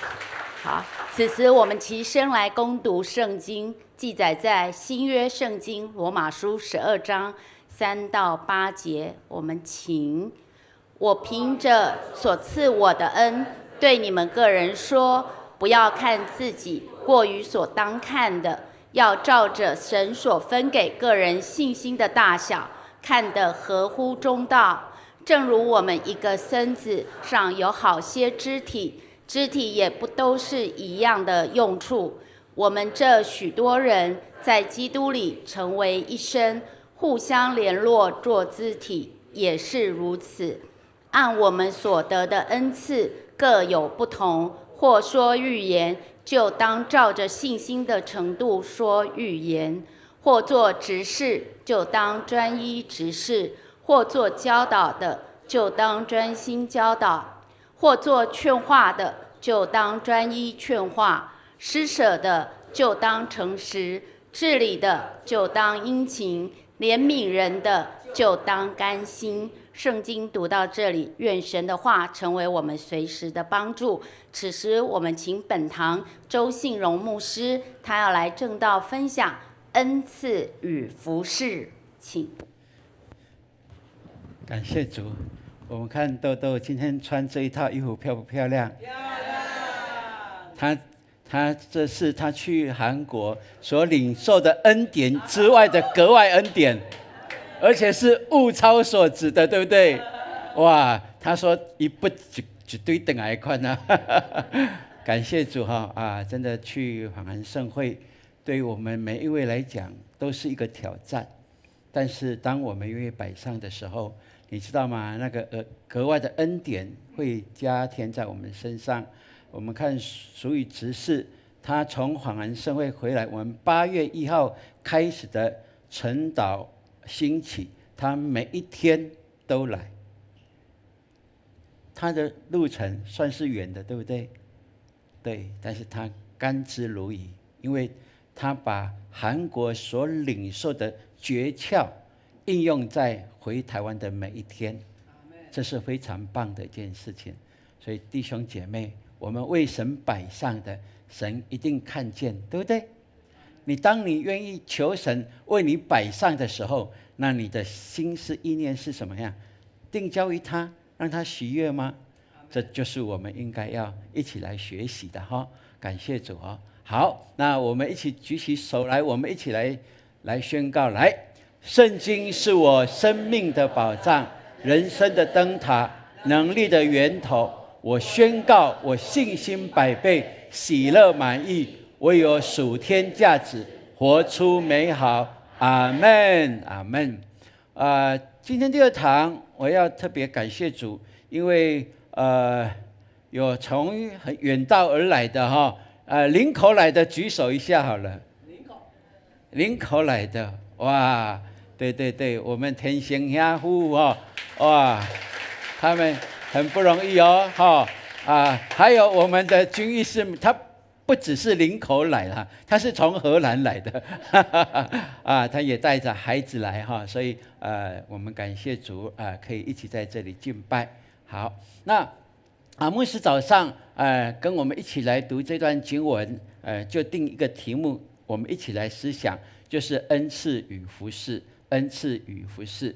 好，此时我们齐声来攻读圣经，记载在新约圣经罗马书12章3到8节。我们请。我凭着所赐我的恩，对你们个人说，不要看自己过于所当看的，要照着神所分给个人信心的大小，看得合乎中道。正如我们一个身子上有好些肢体，肢体也不都是一样的用处。我们这许多人在基督里成为一身，互相联络做肢体，也是如此。按我们所得的恩赐各有不同，或说预言，就当照着信心的程度说预言；或做执事，就当专一执事；或做教导的，就当专心教导；或做劝化的，就当专一劝化；施舍的，就当诚实；治理的，就当殷勤；怜悯人的，就当甘心。圣经读到这里，愿神的话成为我们随时的帮助。此时我们请本堂周信荣牧师，他要来正道分享恩赐与服事，请。感谢主。我们看豆豆今天穿这一套衣服漂不漂亮？漂亮。他这是他去韩国所领受的恩典之外的格外恩典。而且是物超所值的，对不对？哇，他说一不一堆等来看啊！感谢主哈啊！真的去访韩盛会，对于我们每一位来讲都是一个挑战。但是当我们愿意摆上的时候，你知道吗？那个格外的恩典会加添在我们身上。我们看属于执事，他从访韩盛会回来，我们8月1号开始的晨祷兴起，他每一天都来。他的路程算是远的，对不对？对，但是他甘之如饴，因为他把韩国所领受的诀窍应用在回台湾的每一天，这是非常棒的一件事情。所以弟兄姐妹，我们为神摆上的，神一定看见，对不对？当你愿意求神为你摆上的时候，那你的心思意念是什么样？定交于他，让他喜悦吗？这就是我们应该要一起来学习的哈。感谢主啊！好，那我们一起举起手来，我们一起来宣告：来，圣经是我生命的保障，人生的灯塔，能力的源头。我宣告，我信心100倍，喜乐满溢。我有属天价值，活出美好。阿们，阿们。今天第2堂，我要特别感谢主，因为有从很远道而来的哈，林口来的举手一下好了。林口来的，哇，对对对，我们天星兄夫哈，哇，他们很不容易哦哈还有我们的军医师，他不只是林口来了，他是从荷兰来的，他也带着孩子来哈，所以我们感谢主可以一起在这里敬拜。好，那牧师早上跟我们一起来读这段经文，就定一个题目，我们一起来思想，就是恩赐与服事，恩赐与服事。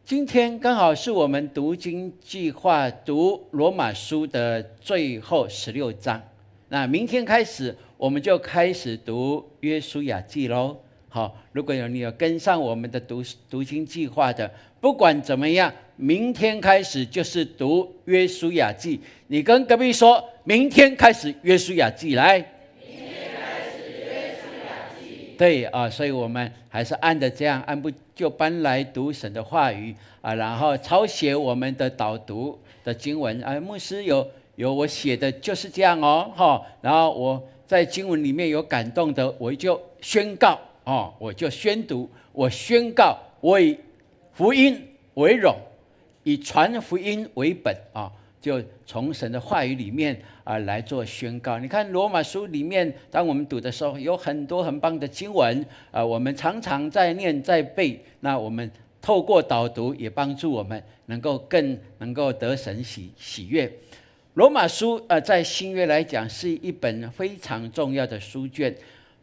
今天刚好是我们读经计划读罗马书的最后16章，那明天开始我们就开始读约书亚记咯。好，如果你有跟上我们的读经计划的，不管怎么样，明天开始就是读约书亚记。你跟隔壁说，明天开始约书亚记来。对所以我们还是按着这样按部就班来读神的话语然后抄写我们的导读的经文牧师有我写的就是这样然后我在经文里面有感动的，我就宣告我就宣读，我宣告，我以福音为荣，以传福音为本就从神的话语里面来做宣告。你看罗马书里面，当我们读的时候，有很多很棒的经文我们常常在念在背。那我们透过导读，也帮助我们更能够得神喜悦。罗马书在新约来讲是一本非常重要的书卷。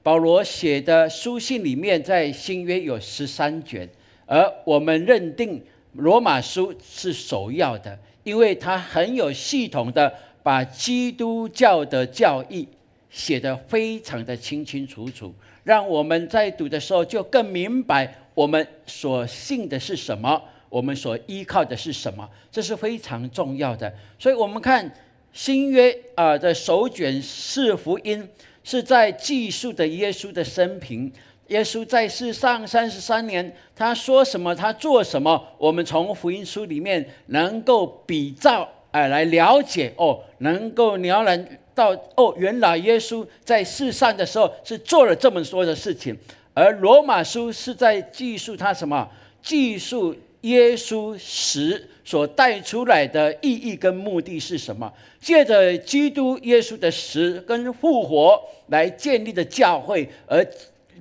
保罗写的书信里面，在新约有13卷，而我们认定罗马书是首要的，因为它很有系统的把基督教的教义写得非常的清清楚楚，让我们在读的时候就更明白我们所信的是什么，我们所依靠的是什么，这是非常重要的。所以我们看新约的首卷4福音，是在记述的耶稣的生平。耶稣在世上33年，他说什么，他做什么，我们从福音书里面能够比照来了解能够了然到原来耶稣在世上的时候是做了这么多的事情。而罗马书是在记述他什么？记述耶稣死所带出来的意义跟目的是什么？借着基督耶稣的死跟复活来建立的教会，而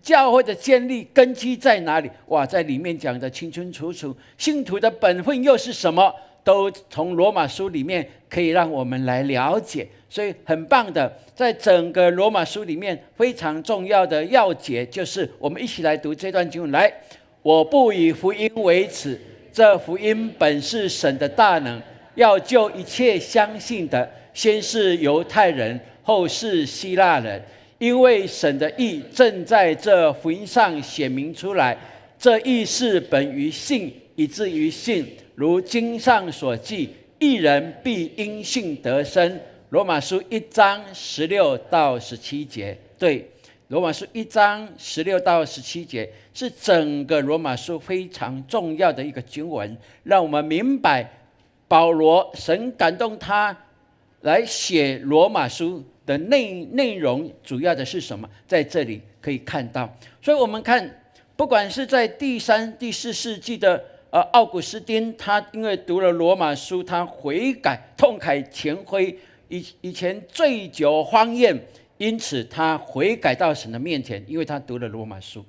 教会的建立根基在哪里？在里面讲得清清楚楚。信徒的本分又是什么？都从罗马书里面可以让我们来了解。所以很棒的，在整个罗马书里面非常重要的要节，就是我们一起来读这段经文。来，我不以福音为耻，这福音本是神的大能，要救一切相信的，先是犹太人，后是希腊人。因为神的义正在这福音上显明出来，这义是本于信，以至于信。如经上所记，义人必因信得生。罗马书1章16到17节。对，罗马书1章16到17节是整个罗马书非常重要的一个经文，让我们明白保罗神感动他来写罗马书的内容主要的是什么，在这里可以看到。所以我们看，不管是在第3、第4世纪的奥古斯丁，他因为读了罗马书，他悔改，痛改前非，以前醉酒荒宴，因此他悔改到神的面前，因为他读了罗马书，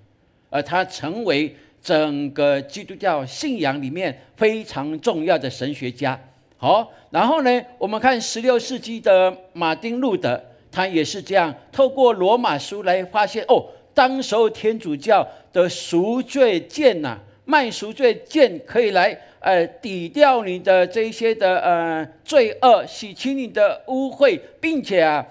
而他成为整个基督教信仰里面非常重要的神学家。好，然后呢，我们看16世纪的马丁路德，他也是这样，透过罗马书来发现当时候天主教的赎罪券卖赎罪券可以来抵掉你的这些的罪恶，洗清你的污秽，并且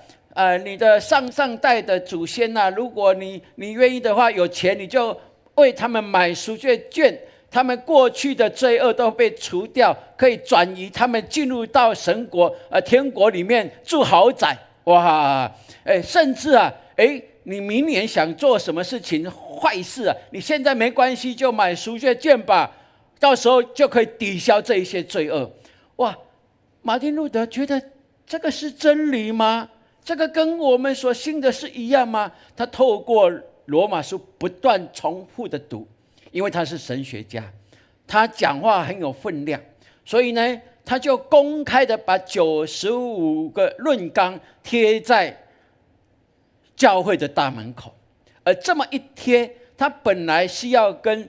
你的上代的祖先如果你愿意的话，有钱你就为他们买赎罪券，他们过去的罪恶都被除掉，可以转移他们进入到神国天国里面住豪宅。甚至你明年想做什么事情坏事你现在没关系，就买赎罪券吧，到时候就可以抵消这一些罪恶。马丁路德觉得这个是真理吗？这个跟我们所信的是一样吗？他透过罗马书不断重复的读，因为他是神学家，他讲话很有分量，所以呢，他就公开的把95个论纲贴在教会的大门口。而这么一贴，他本来是要跟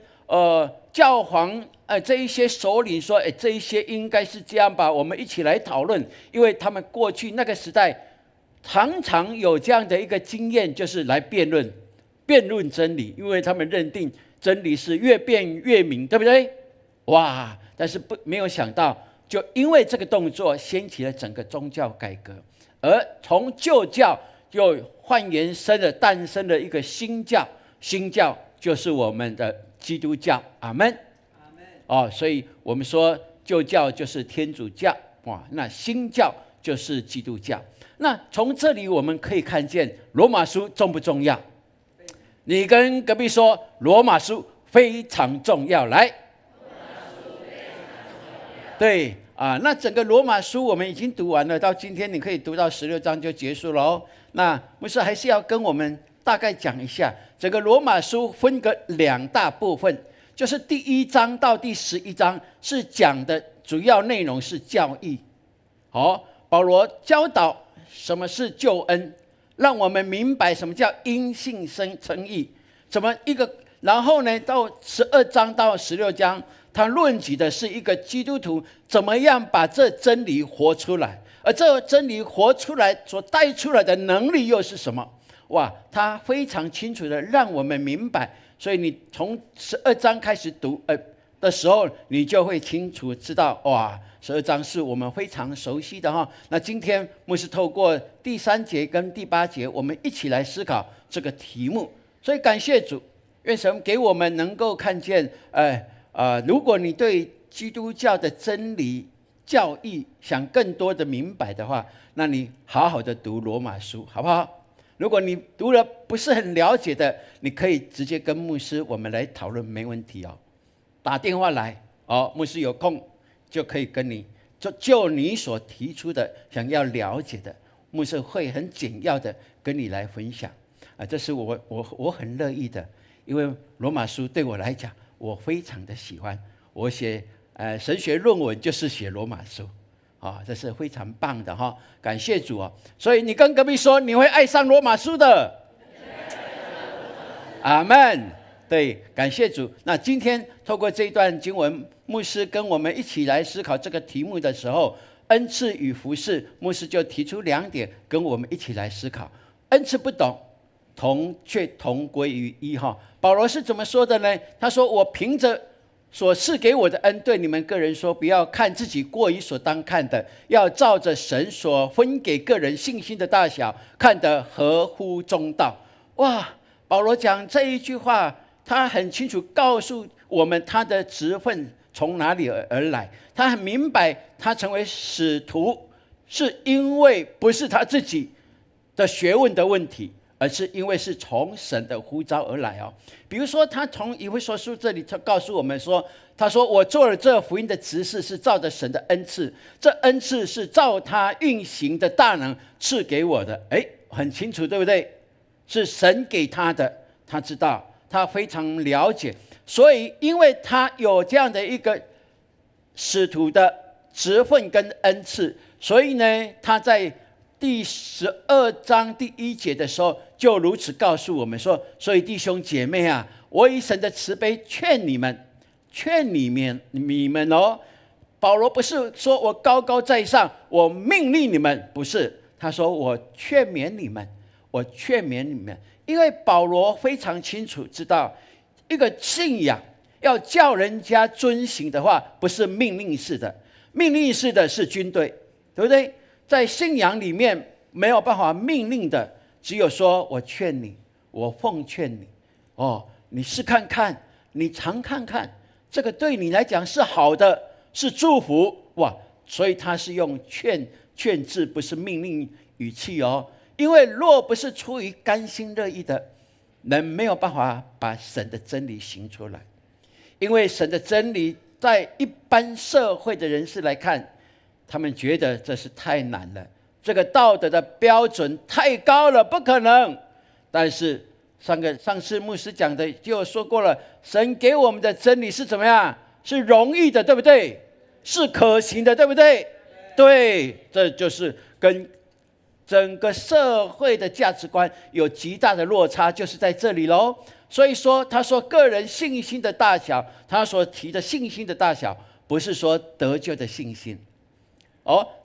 教皇这一些首领说，这一些应该是这样吧，我们一起来讨论。因为他们过去那个时代常常有这样的一个经验，就是来辩论真理，因为他们认定真理是越辩越明，对不对？但是没有想到，就因为这个动作掀起了整个宗教改革，而从旧教又换延伸的诞生了一个新教，新教就是我们的基督教。阿们。所以我们说旧教就是天主教，那新教就是基督教。那从这里我们可以看见罗马书重不重要？你跟隔壁说罗马书非常重要。来，对那整个罗马书我们已经读完了，到今天你可以读到16章就结束了那牧师还是要跟我们大概讲一下，整个罗马书分个2大部分，就是第1章到第11章是讲的主要内容是教义。保罗教导什么是救恩，让我们明白什么叫因信称义，怎么一个，然后呢，到12章到16章，他论及的是一个基督徒怎么样把这真理活出来，而这真理活出来所带出来的能力又是什么？哇，他非常清楚的让我们明白，所以你从12章开始读的时候，你就会清楚知道，哇，12章是我们非常熟悉的哈。那今天牧师透过第3节跟第8节，我们一起来思考这个题目。所以感谢主，愿神给我们能够看见，如果你对基督教的真理教义想更多的明白的话，那你好好的读罗马书，好不好？如果你读了不是很了解的，你可以直接跟牧师我们来讨论，没问题哦。打电话来哦，牧师有空就可以跟你就你所提出的想要了解的，牧师会很简要的跟你来分享这是我很乐意的，因为罗马书对我来讲我非常的喜欢，我写神学论文就是写罗马书这是非常棒的哈，感谢主哦。所以你跟隔壁说你会爱上罗马书的，阿们。对，感谢主。那今天透过这一段经文，牧师跟我们一起来思考这个题目的时候，恩赐与服事，牧师就提出2点跟我们一起来思考。恩赐不懂，同却同归于一哈。保罗是怎么说的呢？他说：“我凭着所赐给我的恩，对你们个人说，不要看自己过于所当看的，要照着神所分给个人信心的大小，看得合乎中道。”哇，保罗讲这一句话，他很清楚告诉我们他的职分从哪里而来。他很明白，他成为使徒是因为不是他自己的学问的问题，而是因为是从神的呼召而来哦。比如说，他从以弗所书这里，他告诉我们说，他说：“我做了这福音的执事，是照着神的恩赐，这恩赐是照他运行的大能赐给我的。”很清楚，对不对？是神给他的，他知道。他非常了解，所以因为他有这样的一个使徒的职分跟恩赐，所以呢，他在第12章第1节的时候就如此告诉我们说：“所以弟兄姐妹啊，我以神的慈悲劝你们哦。”保罗不是说我高高在上，我命令你们，不是，他说我劝勉你们，因为保罗非常清楚知道，一个信仰要叫人家遵行的话，不是命令式的，命令式的是军队，对不对？在信仰里面没有办法命令的，只有说我劝你，我奉劝你，你试看看，你尝看看，这个对你来讲是好的，是祝福哇！所以他是用劝字，不是命令语气哦。因为若不是出于甘心乐意的，人没有办法把神的真理行出来。因为神的真理在一般社会的人士来看，他们觉得这是太难了，这个道德的标准太高了，不可能。但是上次牧师讲的就说过了，神给我们的真理是怎么样？是容易的，对不对？是可行的，对不对？对，这就是跟整个社会的价值观有极大的落差，就是在这里咯。所以说，他说个人信心的大小，他所提的信心的大小，不是说得救的信心。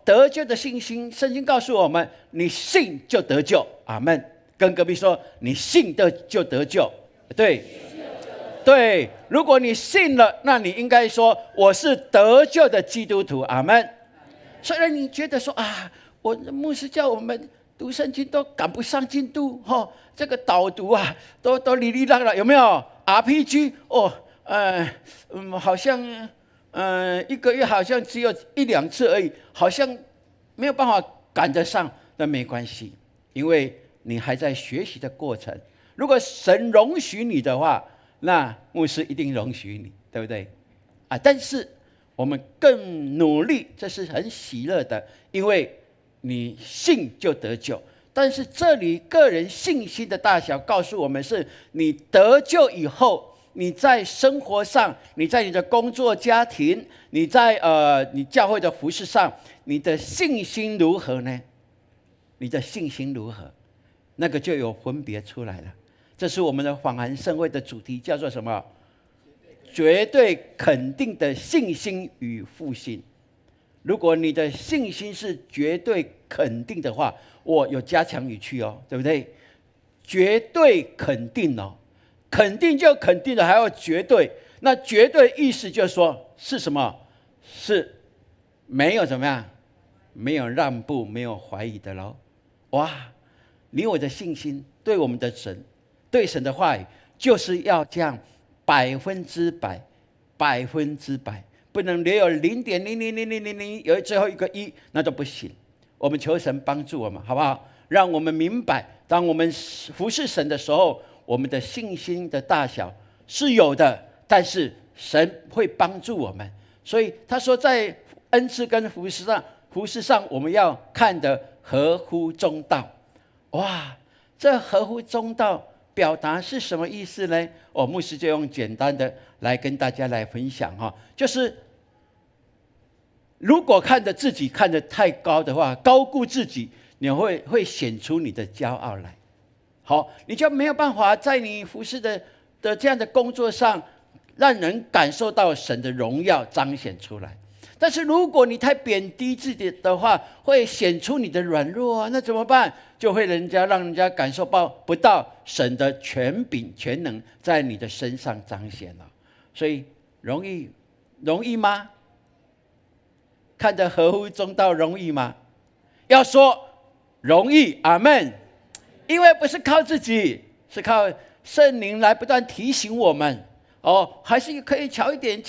得救的信心，圣经告诉我们，你信就得救，阿们。跟隔壁说，你信的就得救，对。如果你信了，那你应该说我是得救的基督徒，阿们。虽然你觉得说我牧师叫我们读圣经都赶不上进度，这个导读都哩哩啦啦，有没有 RPG？ 好像1个月好像只有1-2次而已，好像没有办法赶得上。那没关系，因为你还在学习的过程。如果神容许你的话，那牧师一定容许你，对不对？但是我们更努力，这是很喜乐的，因为你信就得救。但是这里个人信心的大小告诉我们，是你得救以后，你在生活上，你在你的工作家庭，你在你教会的服事上，你的信心如何呢？你的信心如何？那个就有分别出来了。这是我们的访韩盛会的主题，叫做什么？绝对肯定的信心与复信。如果你的信心是绝对肯定的话，我有加强语气哦，对不对？绝对肯定哦，肯定就肯定了，还要绝对。那绝对意思就是说是什么？是没有怎么样，没有让步，没有怀疑的咯。哇，你我的信心对我们的神，对神的话语，就是要这样100%，不能留有0.00000，有最后一个1，那都不行。我们求神帮助我们，好不好？让我们明白，当我们服侍神的时候，我们的信心的大小是有的，但是神会帮助我们。所以他说，在恩赐跟服事上，我们要看得合乎中道。哇，这合乎中道表达是什么意思呢？牧师就用简单的来跟大家来分享哈，就是如果看着自己看得太高的话，高估自己，你会显出你的骄傲来。好，你就没有办法在你服侍的这样的工作上，让人感受到神的荣耀彰显出来。但是如果你太贬低自己的话，会显出你的软弱啊，那怎么办？就会让人家感受不到神的权柄全能在你的身上彰显了。所以容易吗？看得合乎中道容易吗？要说容易，阿们。因为不是靠自己，是靠圣灵来不断提醒我们。还是可以巧一点，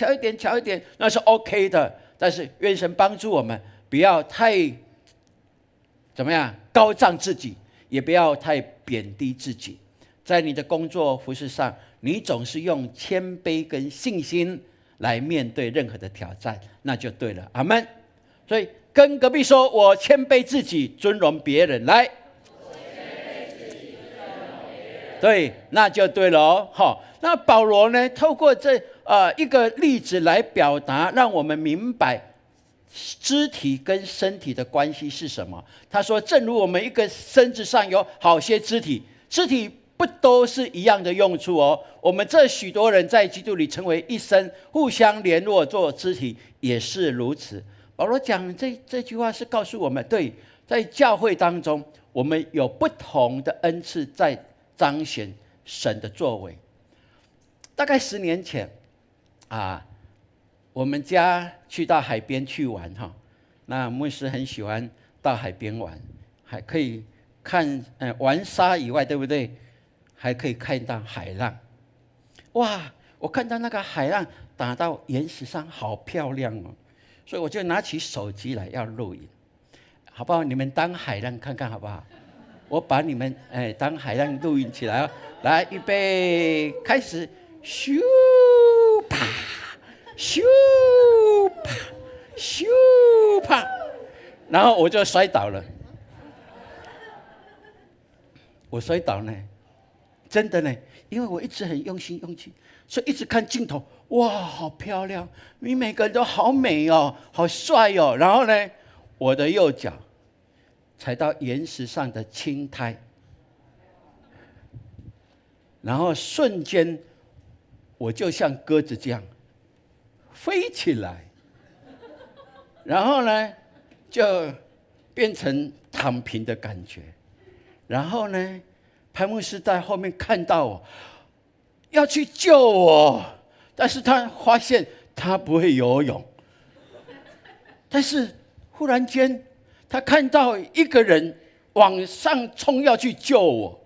那是 OK 的。但是愿神帮助我们，不要太怎么样高涨自己，也不要太贬低自己。在你的工作服事上，你总是用谦卑跟信心来面对任何的挑战，那就对了，阿们。所以跟隔壁说，我谦卑自己，尊荣别人。来，对，那就对了哦。好，那保罗呢，透过这一个例子来表达，让我们明白肢体跟身体的关系是什么。他说，正如我们一个身子上有好些肢体，肢体不都是一样的用处哦。我们这许多人在基督里成为一身，互相联络做肢体，也是如此。保罗讲这句话是告诉我们，对，在教会当中，我们有不同的恩赐在彰显神的作为。大概10年前我们家去到海边去玩哈，那牧师很喜欢到海边玩，还可以看玩沙以外，对不对？还可以看到海浪。哇，我看到那个海浪打到岩石上，好漂亮哦！所以我就拿起手机来要录影，好不好？你们当海浪看看好不好？我把你们当海浪录影起来哦。来，预备，开始，咻啪，咻啪，咻啪，然后我就摔倒了。我摔倒呢，真的呢，因为我一直很用心，所以一直看镜头，哇，好漂亮！你每个人都好美哦，好帅哦。然后呢，我的右脚踩到岩石上的青苔，然后瞬间我就像鸽子这样飞起来，然后呢就变成躺平的感觉。然后呢，潘牧师在后面看到我，要去救我，但是他发现他不会游泳，但是忽然间他看到一个人往上冲要去救我，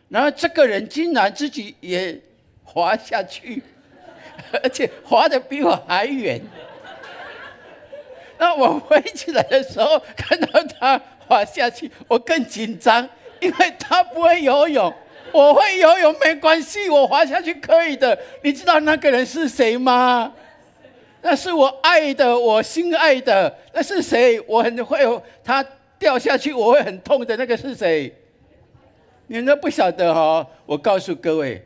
然后这个人竟然自己也滑下去，而且滑得比我还远。那我飞起来的时候看到他滑下去，我更紧张，因为他不会游泳，我会游泳没关系，我滑下去可以的。你知道那个人是谁吗？那是我爱的，我心爱的，那是谁？我很会，他掉下去我会很痛的，那个是谁？你们都不晓得哦。我告诉各位，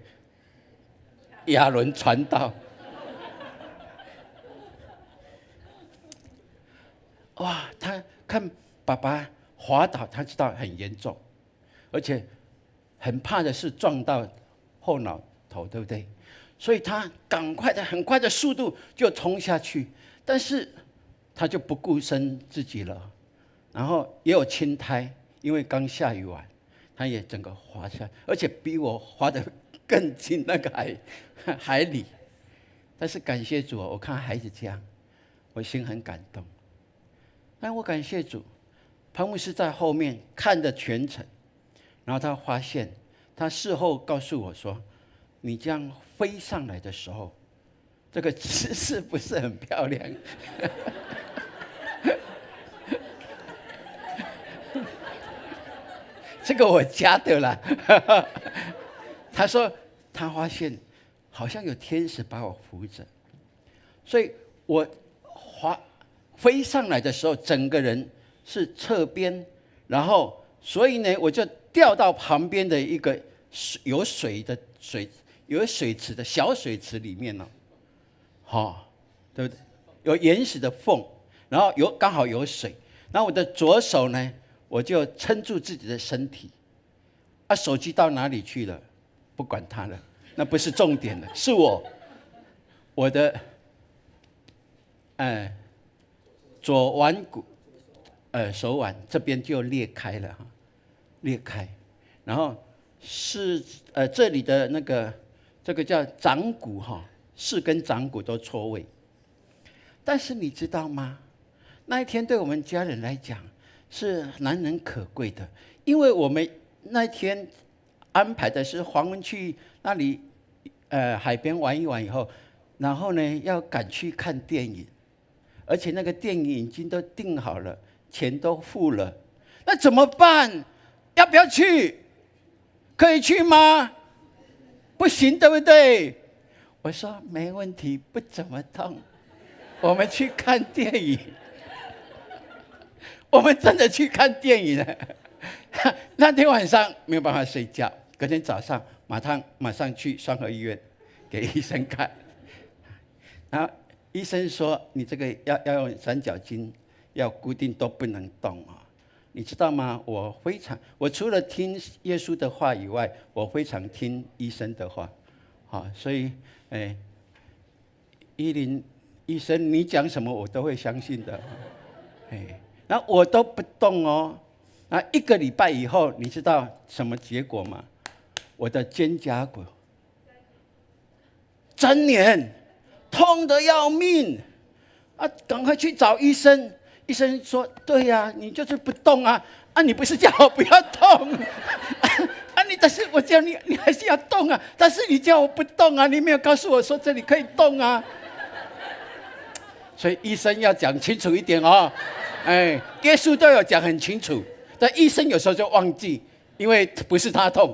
亚伦传道。哇，他看爸爸滑倒，他知道很严重，而且很怕的是撞到后脑头，对不对？所以他很快的速度就冲下去，但是他就不顾身自己了。然后也有青苔，因为刚下雨完，他也整个滑下，而且比我滑得更近那个海里。但是感谢主，我看孩子这样，我心很感动。但我感谢主，潘牧师在后面看着全程，然后他发现，他事后告诉我说：“你这样飞上来的时候，这个姿势不是很漂亮。”这个我加的啦。他说他发现好像有天使把我扶着，所以我飞上来的时候，整个人是侧边，然后所以呢，我就掉到旁边的一个有水池的小水池里面了，对不对？有岩石的缝，然后刚好有水，然后我的左手呢，我就撑住自己的身体，手机到哪里去了？不管它了，那不是重点了，是我的左腕骨手腕这边就裂开了，裂开，然后是这里的这个叫掌骨4根掌骨都错位。但是你知道吗？那一天对我们家人来讲是难能可贵的，因为我们那一天安排的是黄文去那里海边玩一玩以后，然后呢要赶去看电影。而且那个电影已经都订好了，钱都付了，那怎么办？要不要去？可以去吗？不行，对不对？我说没问题，不怎么痛。我们去看电影，我们真的去看电影了。那天晚上没有办法睡觉，隔天早上马上去双和医院给医生看，然后医生说你这个要用三角巾，要固定都不能动啊！你知道吗？我除了听耶稣的话以外，我非常听医生的话，所以依林医生你讲什么我都会相信的，那我都不动哦。那1个礼拜以后，你知道什么结果吗？我的肩胛骨粘连，痛得要命啊！赶快去找医生。医生说：“对呀，你就是不动啊！你不是叫我不要动但是我叫你还是要动啊！但是你叫我不动啊，你没有告诉我说这里可以动啊！所以医生要讲清楚一点哦。耶稣都有讲很清楚，但医生有时候就忘记，因为不是他痛。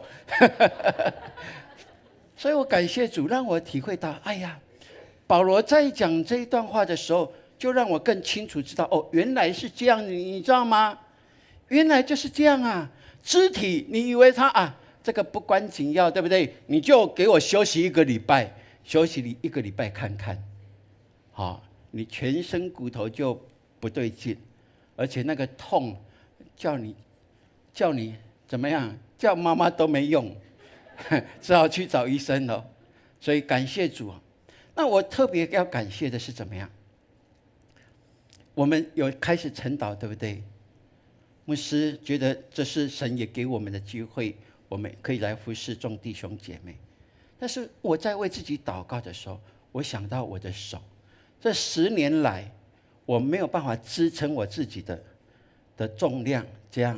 所以我感谢主，让我体会到，保罗在讲这一段话的时候，就让我更清楚知道，原来是这样，你知道吗？原来就是这样啊！肢体，你以为他这个不关紧要，对不对？你就给我休息1个礼拜，休息1个礼拜看看，你全身骨头就不对劲，而且那个痛，叫你怎么样？叫妈妈都没用，只好去找医生了。所以感谢主。那我特别要感谢的是怎么样？我们有开始晨祷，对不对？牧师觉得这是神也给我们的机会，我们可以来服侍众弟兄姐妹。但是我在为自己祷告的时候，我想到我的手，这10年来我没有办法支撑我自己的重量，这样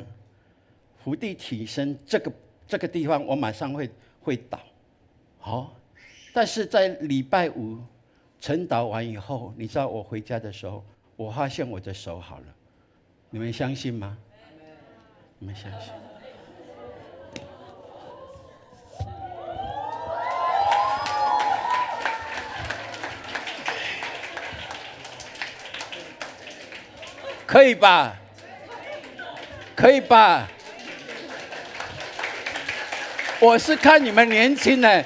伏地挺身这个地方我马上会倒。但是在礼拜5晨祷完以后，你知道我回家的时候，我发现我的手好了。你们相信吗？你们相信？可以吧？可以吧？我是看你们年轻呢，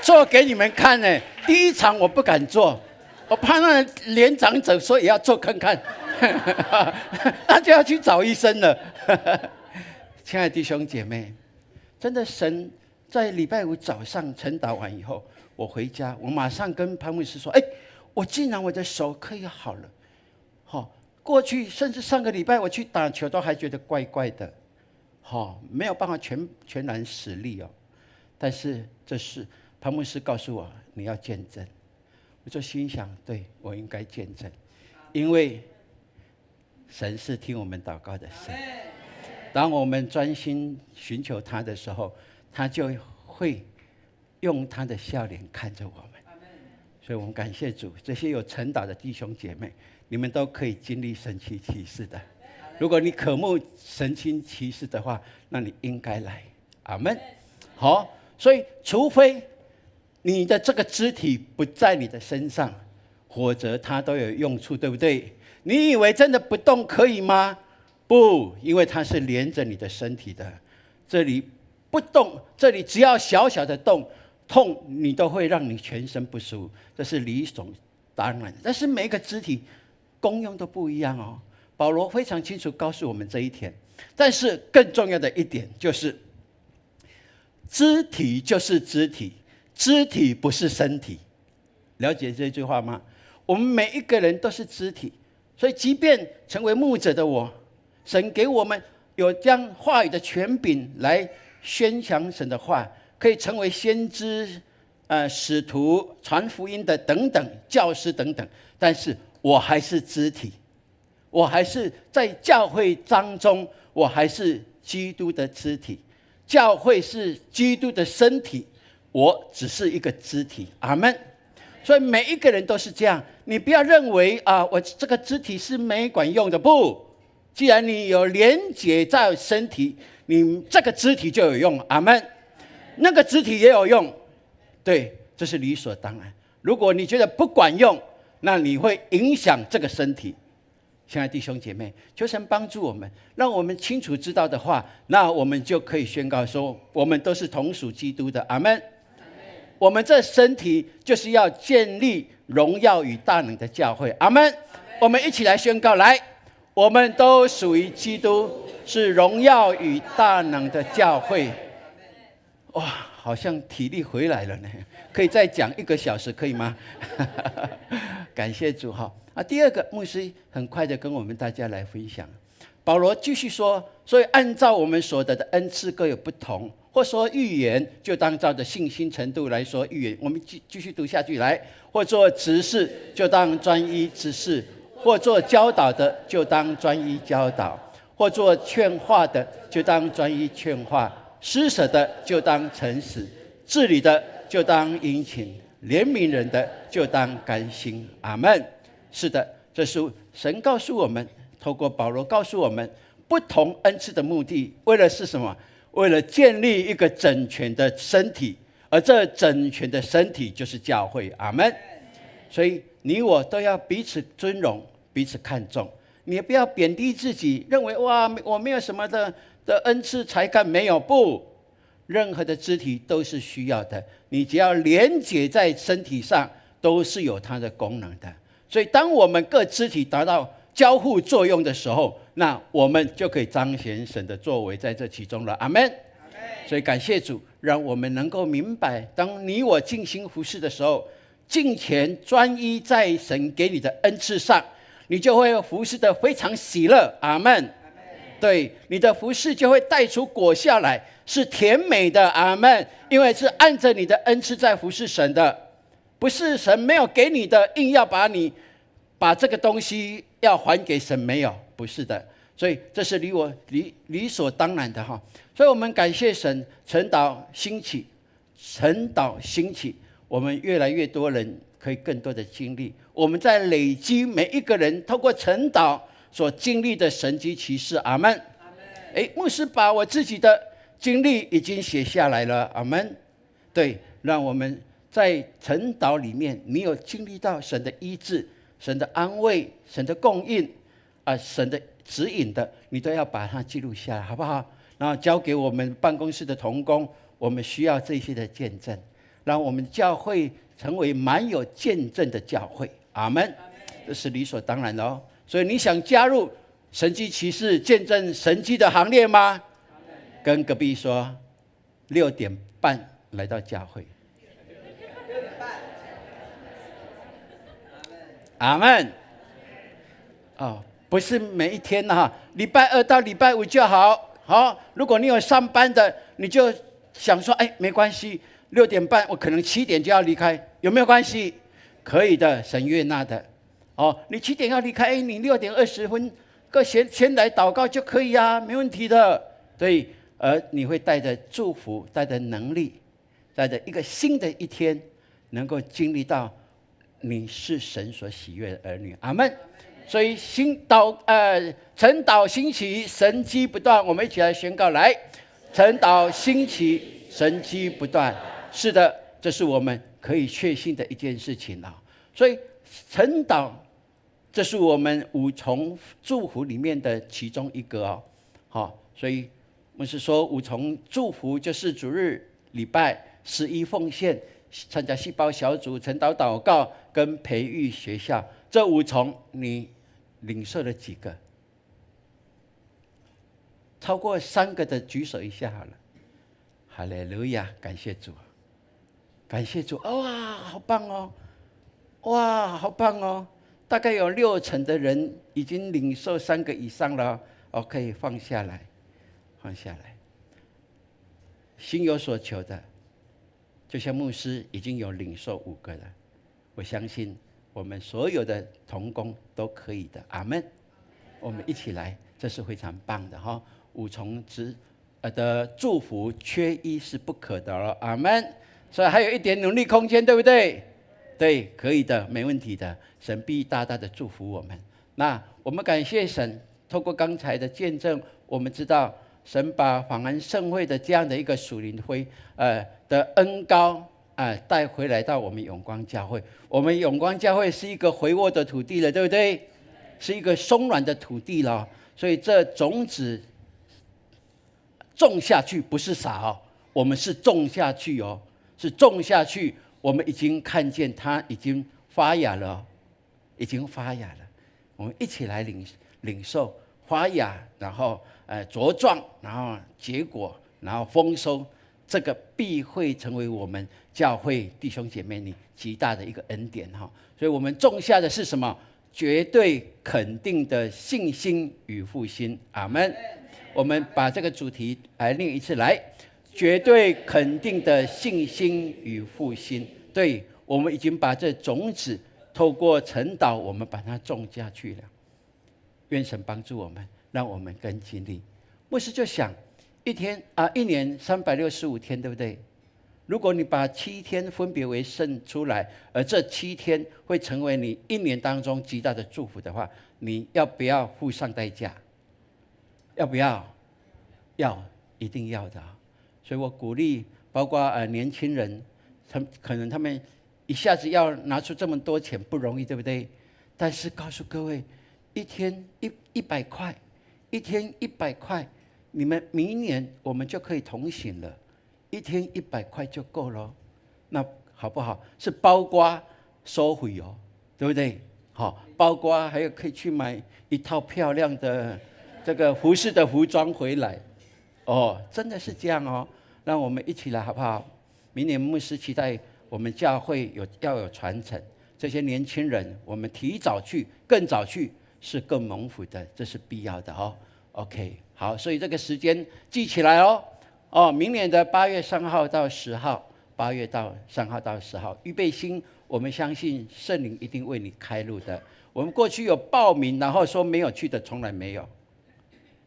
做给你们看呢。第一场我不敢做，我怕那年长者说也要做看看，那就要去找医生了。亲爱的弟兄姐妹，真的神在礼拜5早上晨祷完以后，我回家，我马上跟潘牧师说：“我竟然我的手可以好了。”过去甚至上个礼拜我去打球都还觉得怪怪的，没有办法全然实力哦。但是这是潘牧师告诉我，你要见证。我就心想，对，我应该见证，因为神是听我们祷告的神。当我们专心寻求他的时候，他就会用他的笑脸看着我们。所以我们感谢主，这些有晨祷的弟兄姐妹，你们都可以经历神奇奇事的。如果你渴慕神奇奇事的话，那你应该来。阿们。好，所以除非你的这个肢体不在你的身上，否则它都有用处，对不对？你以为真的不动可以吗？不，因为它是连着你的身体的。这里不动，这里只要小小的痛，你都会让你全身不舒服，这是理所当然的。但是每一个肢体功用都不一样哦。保罗非常清楚告诉我们这一点。但是更重要的一点就是，肢体就是肢体，肢体不是身体。了解这句话吗？我们每一个人都是肢体，所以即便成为牧者的我，神给我们有将话语的权柄来宣讲神的话，可以成为先知、使徒、传福音的等等教师等等，但是我还是肢体，我还是在教会当中，我还是基督的肢体。教会是基督的身体，我只是一个肢体。阿们。所以每一个人都是这样，你不要认为我这个肢体是没管用的，不，既然你有连结在身体，你这个肢体就有用。阿们。那个肢体也有用，对，这是理所当然。如果你觉得不管用，那你会影响这个身体。亲爱的弟兄姐妹，求神帮助我们，让我们清楚知道的话，那我们就可以宣告说，我们都是同属基督的。阿们。我们这身体就是要建立荣耀与大能的教会。阿们。我们一起来宣告，来，我们都属于基督，是荣耀与大能的教会。哇，好像体力回来了呢，可以再讲1个小时，可以吗？感谢主哈。第二个，牧师很快的跟我们大家来分享。保罗继续说，所以按照我们所得的恩赐各有不同，或说预言，就当照着信心程度来说预言。我们继续读下去，来，或做执事，就当专一执事；或做教导的，就当专一教导；或做劝化的，就当专一劝化；施舍的，就当诚实；治理的，就当殷勤；怜悯人的，就当甘心。阿们。是的，这是神告诉我们，透过保罗告诉我们，不同恩赐的目的，为了是什么？为了建立一个整全的身体，而这整全的身体就是教会。阿们。所以你我都要彼此尊荣，彼此看重。你也不要贬低自己，认为哇，我没有什么的恩赐才干，没有。不，任何的肢体都是需要的，你只要连结在身体上，都是有它的功能的。所以当我们各肢体达到交互作用的时候，那我们就可以彰显神的作为在这其中了。阿们。所以感谢主，让我们能够明白，当你我尽心服事的时候，敬虔专一在神给你的恩赐上，你就会服事的非常喜乐。阿们。对，你的服事就会带出果效来，是甜美的。阿们。因为是按着你的恩赐在服事神的，不是神没有给你的，硬要把这个东西要还给神，没有，不是的。所以这是理所当然的哈。所以我们感谢神，晨祷兴起，我们越来越多人可以更多的经历。我们在累积每一个人透过晨祷所经历的神迹奇事。阿们。牧师把我自己的经历已经写下来了。阿们。对，让我们在晨祷里面，你有经历到神的医治、神的安慰、神的供应神的指引的，你都要把它记录下来，好不好？然后交给我们办公室的同工，我们需要这些的见证，让我们教会成为蛮有见证的教会。阿们。这是理所当然的哦。所以你想加入神迹奇事见证神迹的行列吗？跟隔壁说6点半来到教会。阿们。不是每一天礼拜2到礼拜5就好，好，如果你有上班的，你就想说，哎，没关系，6点半我可能7点就要离开，有没有关系？可以的，神悦纳的。哦，你7点要离开，哎，你6点20分先来祷告就可以啊，没问题的。对，而你会带着祝福，带着能力，带着一个新的一天，能够经历到你是神所喜悦的儿女。阿们。所以晨祷兴起，神迹不断。我们一起来宣告：来，晨祷兴起，神迹不断。是的，这是我们可以确信的一件事情了。所以晨祷，这是我们5重祝福里面的其中一个哦。好，所以牧师说5重祝福就是主日、礼拜、11奉献、参加细胞小组、晨祷祷告跟培育学校。这5重你领受了几个？超过3个的举手一下好了。哈利路亚，感谢主，感谢主！哇，好棒哦！哇，好棒哦！大概有60%的人已经领受3个以上了哦，可以放下来，放下来。心有所求的，就像牧师已经有领受5个了，我相信我们所有的同工都可以的。阿们。我们一起来，这是非常棒的哈！5重的祝福，缺一是不可的了。阿们。所以还有一点努力空间，对不对？对，可以的，没问题的。神必大大的祝福我们。那我们感谢神，透过刚才的见证，我们知道神把访安盛会的这样的一个属灵的恩膏带回来到我们永光教会。我们永光教会是一个肥沃的土地了，对不对？是一个松软的土地了。所以这种子种下去不是撒哦，我们是种下去哦，是种下去。我们已经看见它已经发芽了，已经发芽了。我们一起来领受发芽，然后茁壮，然后结果，然后丰收。这个必会成为我们教会弟兄姐妹你极大的一个恩典哈。所以我们种下的是什么？绝对肯定的信心与复兴。阿们。我们把这个主题来念一次，来。绝对肯定的信心与复兴。对，我们已经把这种子透过晨祷，我们把它种下去了。愿神帮助我们，让我们更经历。牧师就想，一年365天，对不对？如果你把7天分别为圣出来，而这7天会成为你1年当中极大的祝福的话，你要不要付上代价？要不要？要，一定要的。所以我鼓励，包括年轻人，可能他们一下子要拿出这么多钱不容易，对不对？但是告诉各位，一天100块，一天100块，你们明年我们就可以同行了，一天100块就够了，那好不好？是包括收回哦，对不对？好，包括还有可以去买一套漂亮的这个服饰的服装回来，哦，真的是这样哦。让我们一起来好不好？明年牧师期待我们教会要有传承，这些年轻人我们提早去，更早去是更蒙福的，这是必要的哦。OK， 好，所以这个时间记起来哦。哦，明年的8月3号到10号，8月3号到10号，预备心，我们相信圣灵一定为你开路的。我们过去有报名，然后说没有去的，从来没有，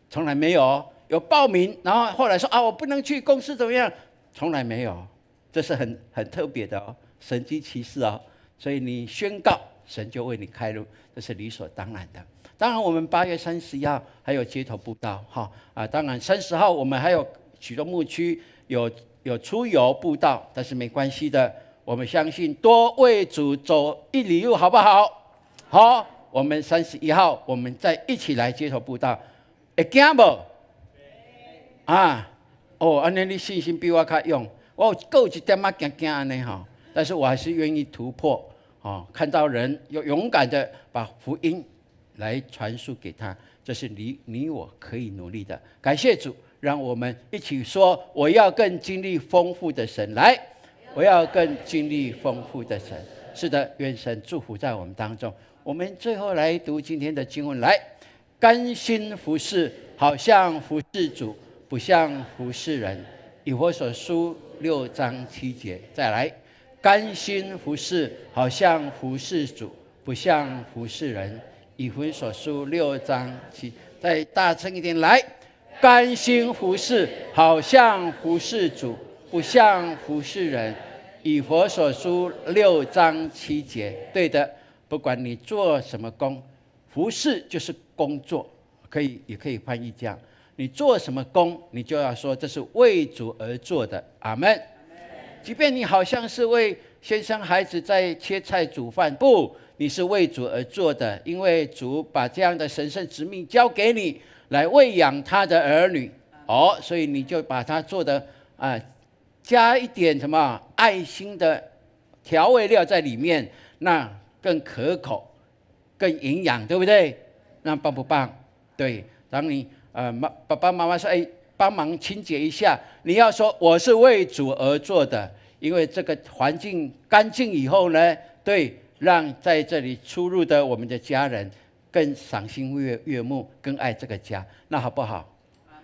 从来没有哦。有报名，然后后来说我不能去，公司怎么样？从来没有，这是很特别的哦，神迹奇事哦。所以你宣告，神就为你开路，这是理所当然的。当然，我们8月30号还有街头布道哈当然30号我们还有许多牧区有出游布道，但是没关系的，我们相信多为主走1里路，好不好？好，我们31号我们再一起来街头布道，会惊不？安尼你信心比我较勇，我有一点惊安尼哈，但是我还是愿意突破看到人有勇敢的把福音来传输给他，这是你我可以努力的。感谢主，让我们一起说：我要更经历丰富的神。来，我要更经历丰富的神。是的，愿神祝福在我们当中。我们最后来读今天的经文，来，甘心服侍，好像服侍主。不像服侍人。以弗所书6章7节，再来，甘心服侍，好像服侍主，不像服侍人。以弗所书6章7，再大声一点，来，甘心服侍，好像服侍主，不像服侍人。以弗所书6章7节，对的，不管你做什么工，服侍就是工作，也可以翻译这样。你做什么工，你就要说这是为主而做的，阿们。即便你好像是为先生孩子在切菜煮饭，不，你是为主而做的，因为主把这样的神圣使命交给你，来喂养他的儿女。所以你就把它做的加一点什么爱心的调味料在里面，那更可口，更营养，对不对？那棒不棒？对，当你爸爸妈妈说，帮忙清洁一下，你要说我是为主而做的，因为这个环境干净以后呢，对，让在这里出入的我们的家人更赏心悦目，更爱这个家，那好不好？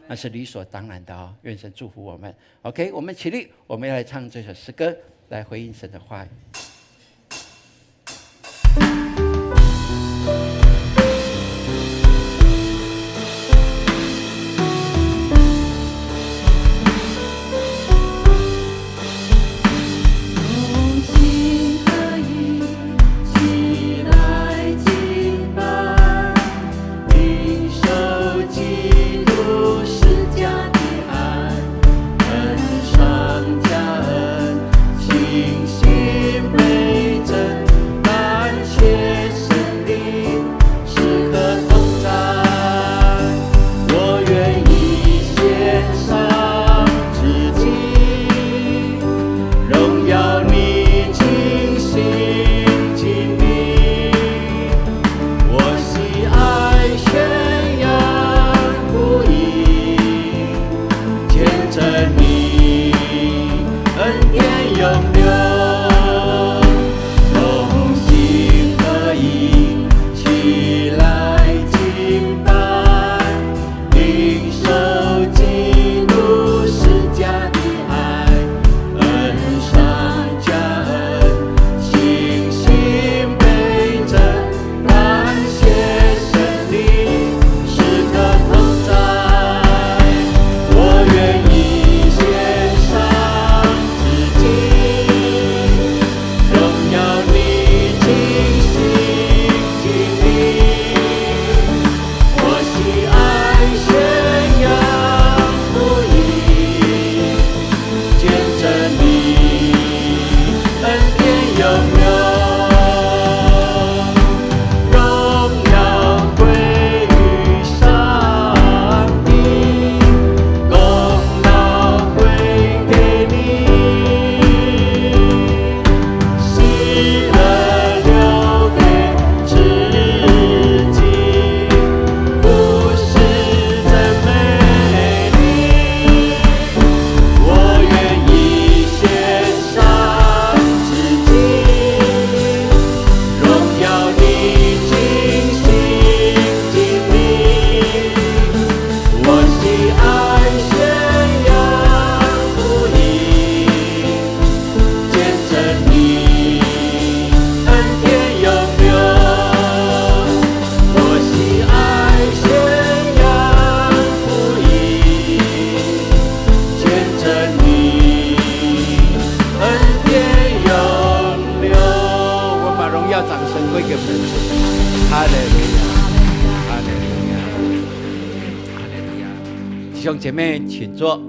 那是理所当然的哦。愿神祝福我们。OK， 我们起立，我们要来唱这首诗歌，来回应神的话语。弟兄姐妹，请坐。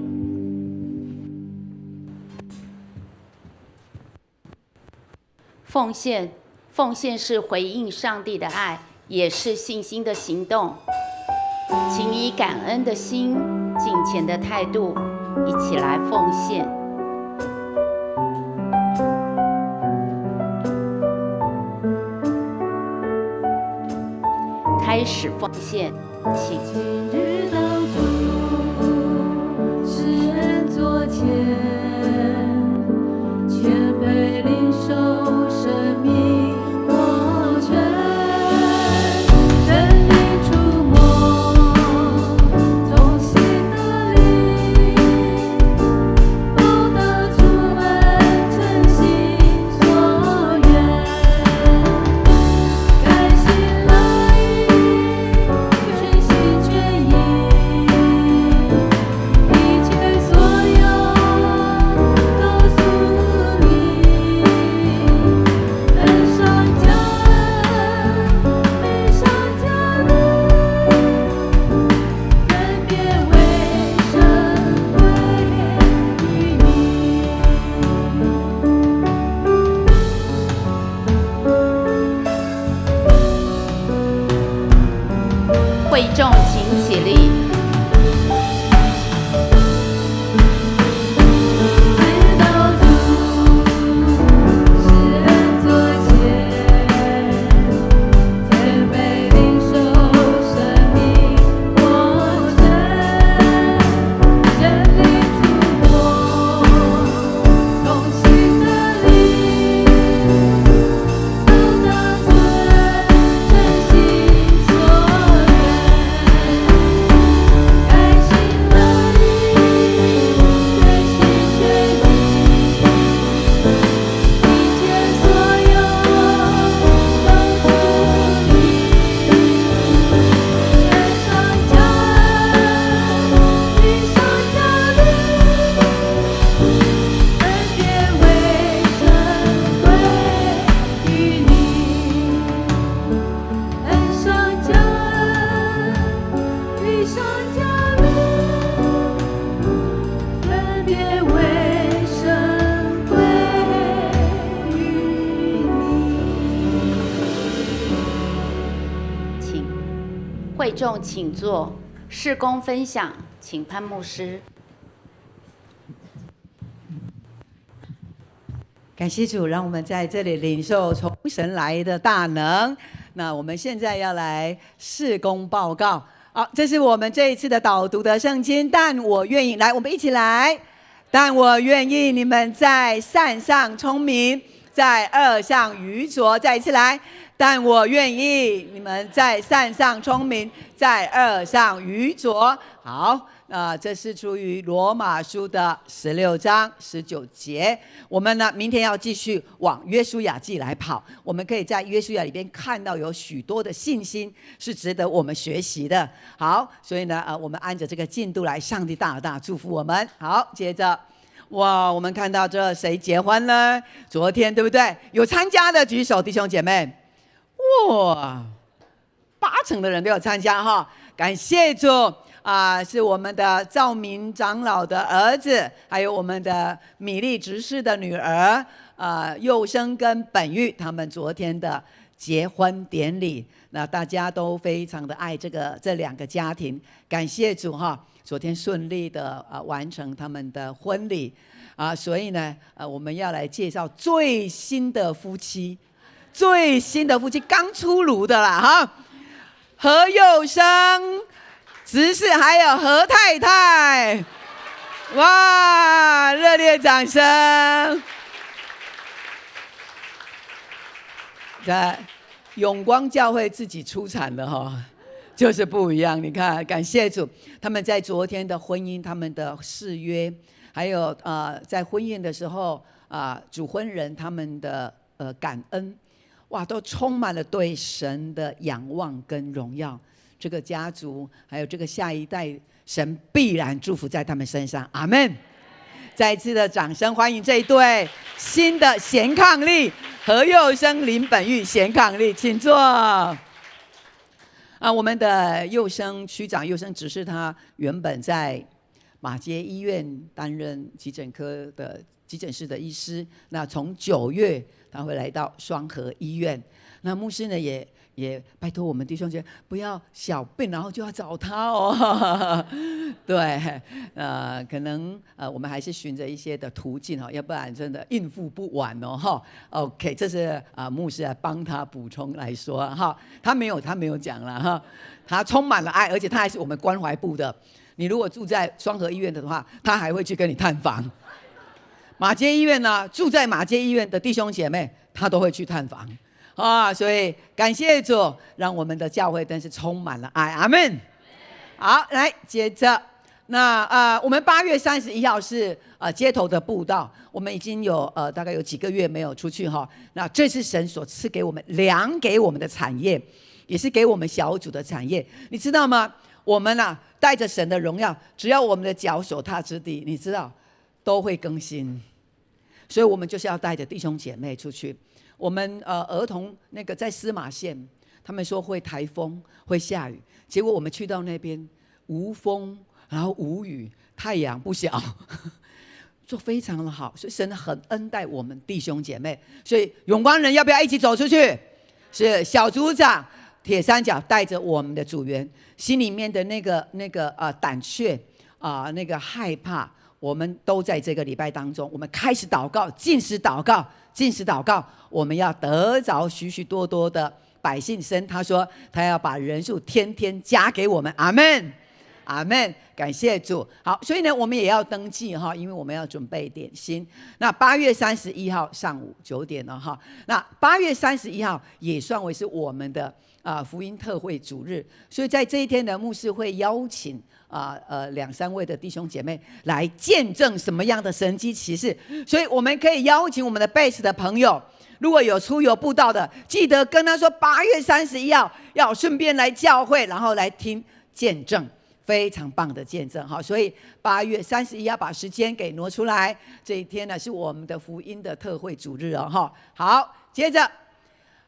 奉献是回应上帝的爱，也是信心的行动。请以感恩的心、敬虔的态度，一起来奉献。开始奉献，请。昨天，谦卑领受生命握拳，真理触摸，从心的灵。会众请坐，事工分享，请潘牧师。感谢主，让我们在这里领受从神来的大能。那我们现在要来事工报告。好，这是我们这一次的导读的圣经。但我愿意来，我们一起来。但我愿意你们在善上聪明，在恶上愚拙。再一次来。但我愿意你们在善上聪明，在恶上愚拙。好。这是出于罗马书的16章19节。我们呢，明天要继续往约书亚记来跑。我们可以在约书亚里边看到有许多的信心是值得我们学习的。好，所以呢，我们按着这个进度来，上帝大大祝福我们。好，接着，哇，我们看到这谁结婚呢？昨天对不对？有参加的举手，弟兄姐妹。哇，80%的人都有参加哈，感谢主。是我们的赵明长老的儿子，还有我们的米粒执事的女儿，佑生跟本玉他们昨天的结婚典礼。那大家都非常的爱这2个家庭，感谢主哈，昨天顺利的完成他们的婚礼所以呢，我们要来介绍最新的夫妻刚出炉的啦哈，何佑生执事还有何太太，哇，热烈掌声！在永光教会自己出产的哈，就是不一样。你看，感谢主，他们在昨天的婚姻，他们的誓约，还有在婚宴的时候主婚人他们的感恩，哇，都充满了对神的仰望跟荣耀。这个家族还有这个下一代，神必然祝福在他们身上，阿们。再一次的掌声欢迎这一对新的贤伉俪，何佑生、林本玉贤伉俪，请坐。我们的佑生区长佑生执事，他原本在马偕医院担任急诊科的急诊室的医师，那从9月他会来到双和医院。那牧师呢也拜托我们弟兄姐妹不要小病然后就要找他哦。对，可能我们还是循着一些的途径要不然真的应付不完哦哈。OK， 这是牧师来帮他补充来说哈，他没有讲了哈，他充满了爱，而且他还是我们关怀部的。你如果住在双和医院的话，他还会去跟你探访。马偕医院呢，住在马偕医院的弟兄姐妹，他都会去探访。所以感谢主，让我们的教会真是充满了爱，阿们。好，来接着，那我们8月31号是街头的布道，我们已经有大概有几个月没有出去哈。那这是神所赐给我们量给我们的产业，也是给我们小组的产业，你知道吗？我们带着神的荣耀，只要我们的脚所踏之地，你知道都会更新。所以我们就是要带着弟兄姐妹出去。我们儿童那个在司马县，他们说会台风会下雨，结果我们去到那边无风，然后无雨，太阳不小，做非常的好，所以神很恩待我们弟兄姐妹。所以永光人要不要一起走出去？是小组长铁三角带着我们的组员，心里面的那个胆怯那个害怕，我们都在这个礼拜当中，我们开始祷告，禁食祷告，我们要得着许许多多的百姓。神他说他要把人数天天加给我们，阿们，阿们，感谢主。好，所以呢，我们也要登记哈，因为我们要准备点心。那8月31号上午9点了哈。那8月31号也算为是我们的福音特会主日，所以在这一天的牧师会邀请2-3位的弟兄姐妹来见证什么样的神迹奇事。所以我们可以邀请我们的 base 的朋友，如果有出游布道的，记得跟他说8月31号要顺便来教会，然后来听见证，非常棒的见证。好，所以8月31要把时间给挪出来，这一天呢是我们的福音的特会主日哦。好，接着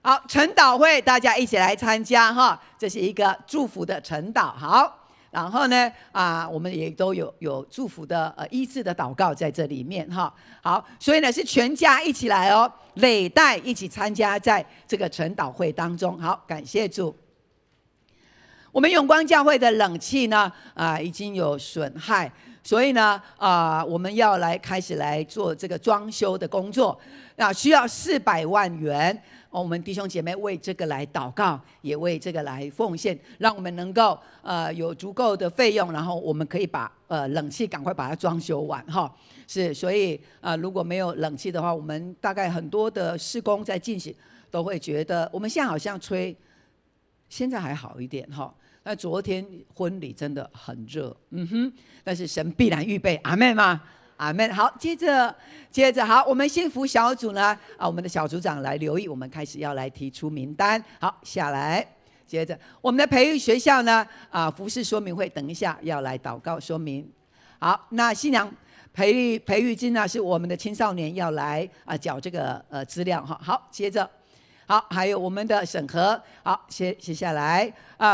好晨祷会，大家一起来参加哈，这是一个祝福的晨祷。好。然后呢，我们也都有祝福的医治的祷告在这里面哈。好，所以呢是全家一起来哦，累代一起参加在这个晨祷会当中。好，感谢主。我们永光教会的冷气呢，已经有损害，所以呢，我们要开始来做这个装修的工作，需要400万元。我们弟兄姐妹为这个来祷告，也为这个来奉献，让我们能够有足够的费用，然后我们可以把冷气赶快把它装修完哈。是，所以如果没有冷气的话，我们大概很多的事工在进行，都会觉得我们现在好像吹，现在还好一点哈。那昨天婚礼真的很热，但是神必然预备，阿们吗？阿们。好，接着好，我们幸福小组呢，我们的小组长来留意，我们开始要来提出名单。好，下来，接着我们的培育学校呢，服事说明会，等一下要来祷告说明。好，那新娘培育金呢，是我们的青少年要来缴这个资料哈。好，接着。好，还有我们的审核，好，写下来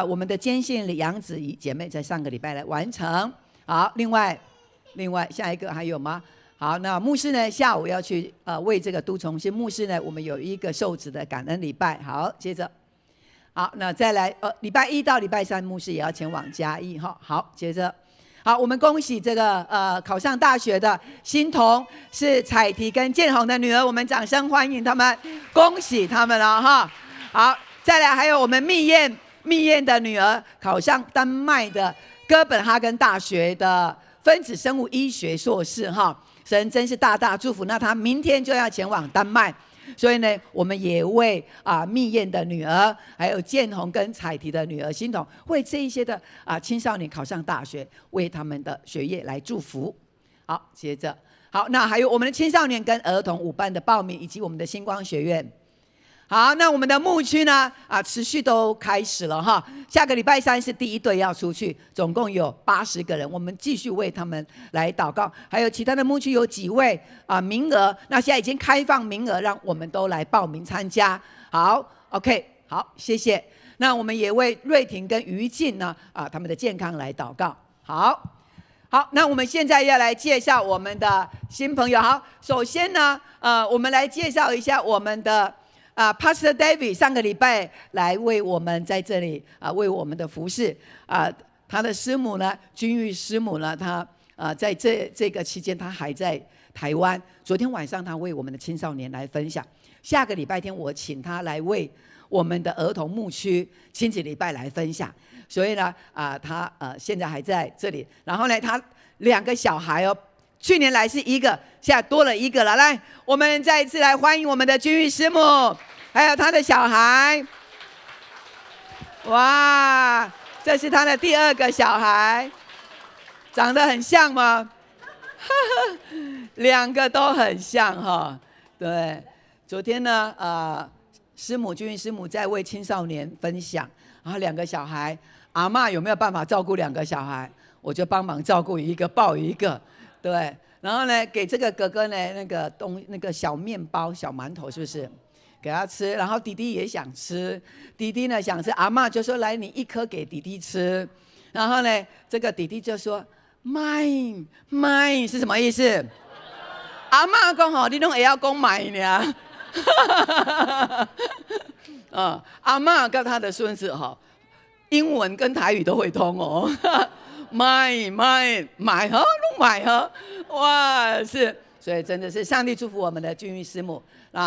我们的坚信杨子怡姐妹在上个礼拜来完成。好，另外下一个还有吗？好，那牧师呢下午要去为这个杜崇新牧师呢，我们有一个受子的感恩礼拜。好，接着，好，那再来礼拜1到礼拜3牧师也要前往嘉义哈。好，接着。好，我们恭喜这个考上大学的欣彤，是彩提跟建宏的女儿，我们掌声欢迎他们，恭喜他们了哈。好，再来还有我们蜜燕的女儿考上丹麦的哥本哈根大学的分子生物医学硕士哈，神真是大大祝福。那她明天就要前往丹麦。所以呢，我们也为蜜燕的女儿，还有建宏跟彩提的女儿欣彤，为这一些的青少年考上大学，为他们的学业来祝福。好，接着，好，那还有我们的青少年跟儿童5班的报名，以及我们的星光学院。好，那我们的牧区呢，持续都开始了哈。下个礼拜3是第1队要出去，总共有80个人，我们继续为他们来祷告。还有其他的牧区有几位名额，那现在已经开放名额，让我们都来报名参加。好 ，OK， 好，谢谢。那我们也为瑞婷跟于静呢，他们的健康来祷告。好，那我们现在要来介绍我们的新朋友。好，首先呢，我们来介绍一下我们的。Pastor David 上个礼拜来为我们在这里为我们的服事他的师母呢，君玉师母呢，他在这个期间他还在台湾。昨天晚上他为我们的青少年来分享，下个礼拜天我请他来为我们的儿童牧区亲子礼拜来分享。所以呢，他现在还在这里。然后呢，他2个小孩哦。去年来是1个，现在多了1个了。来，我们再一次来欢迎我们的君玉师母，还有他的小孩。哇，这是他的第2个小孩，长得很像吗？2个都很像哈。对，昨天呢，君玉师母在为青少年分享，然后2个小孩，阿嬷有没有办法照顾2个小孩？我就帮忙照顾1个，抱1个。对，然后呢，给这个哥哥呢那个小面包、小馒头，是不是？给他吃，然后弟弟也想吃，弟弟呢想吃，阿嬷就说：“来，你1颗给弟弟吃。”然后呢，这个弟弟就说 ：“mine 是什么意思？”阿嬷讲吼，你拢也要讲 mine 呢。阿嬷跟他的孙子哈，英文跟台语都会通哦。买哈，弄买哈，哇，是，所以真的是上帝祝福我们的君玉师母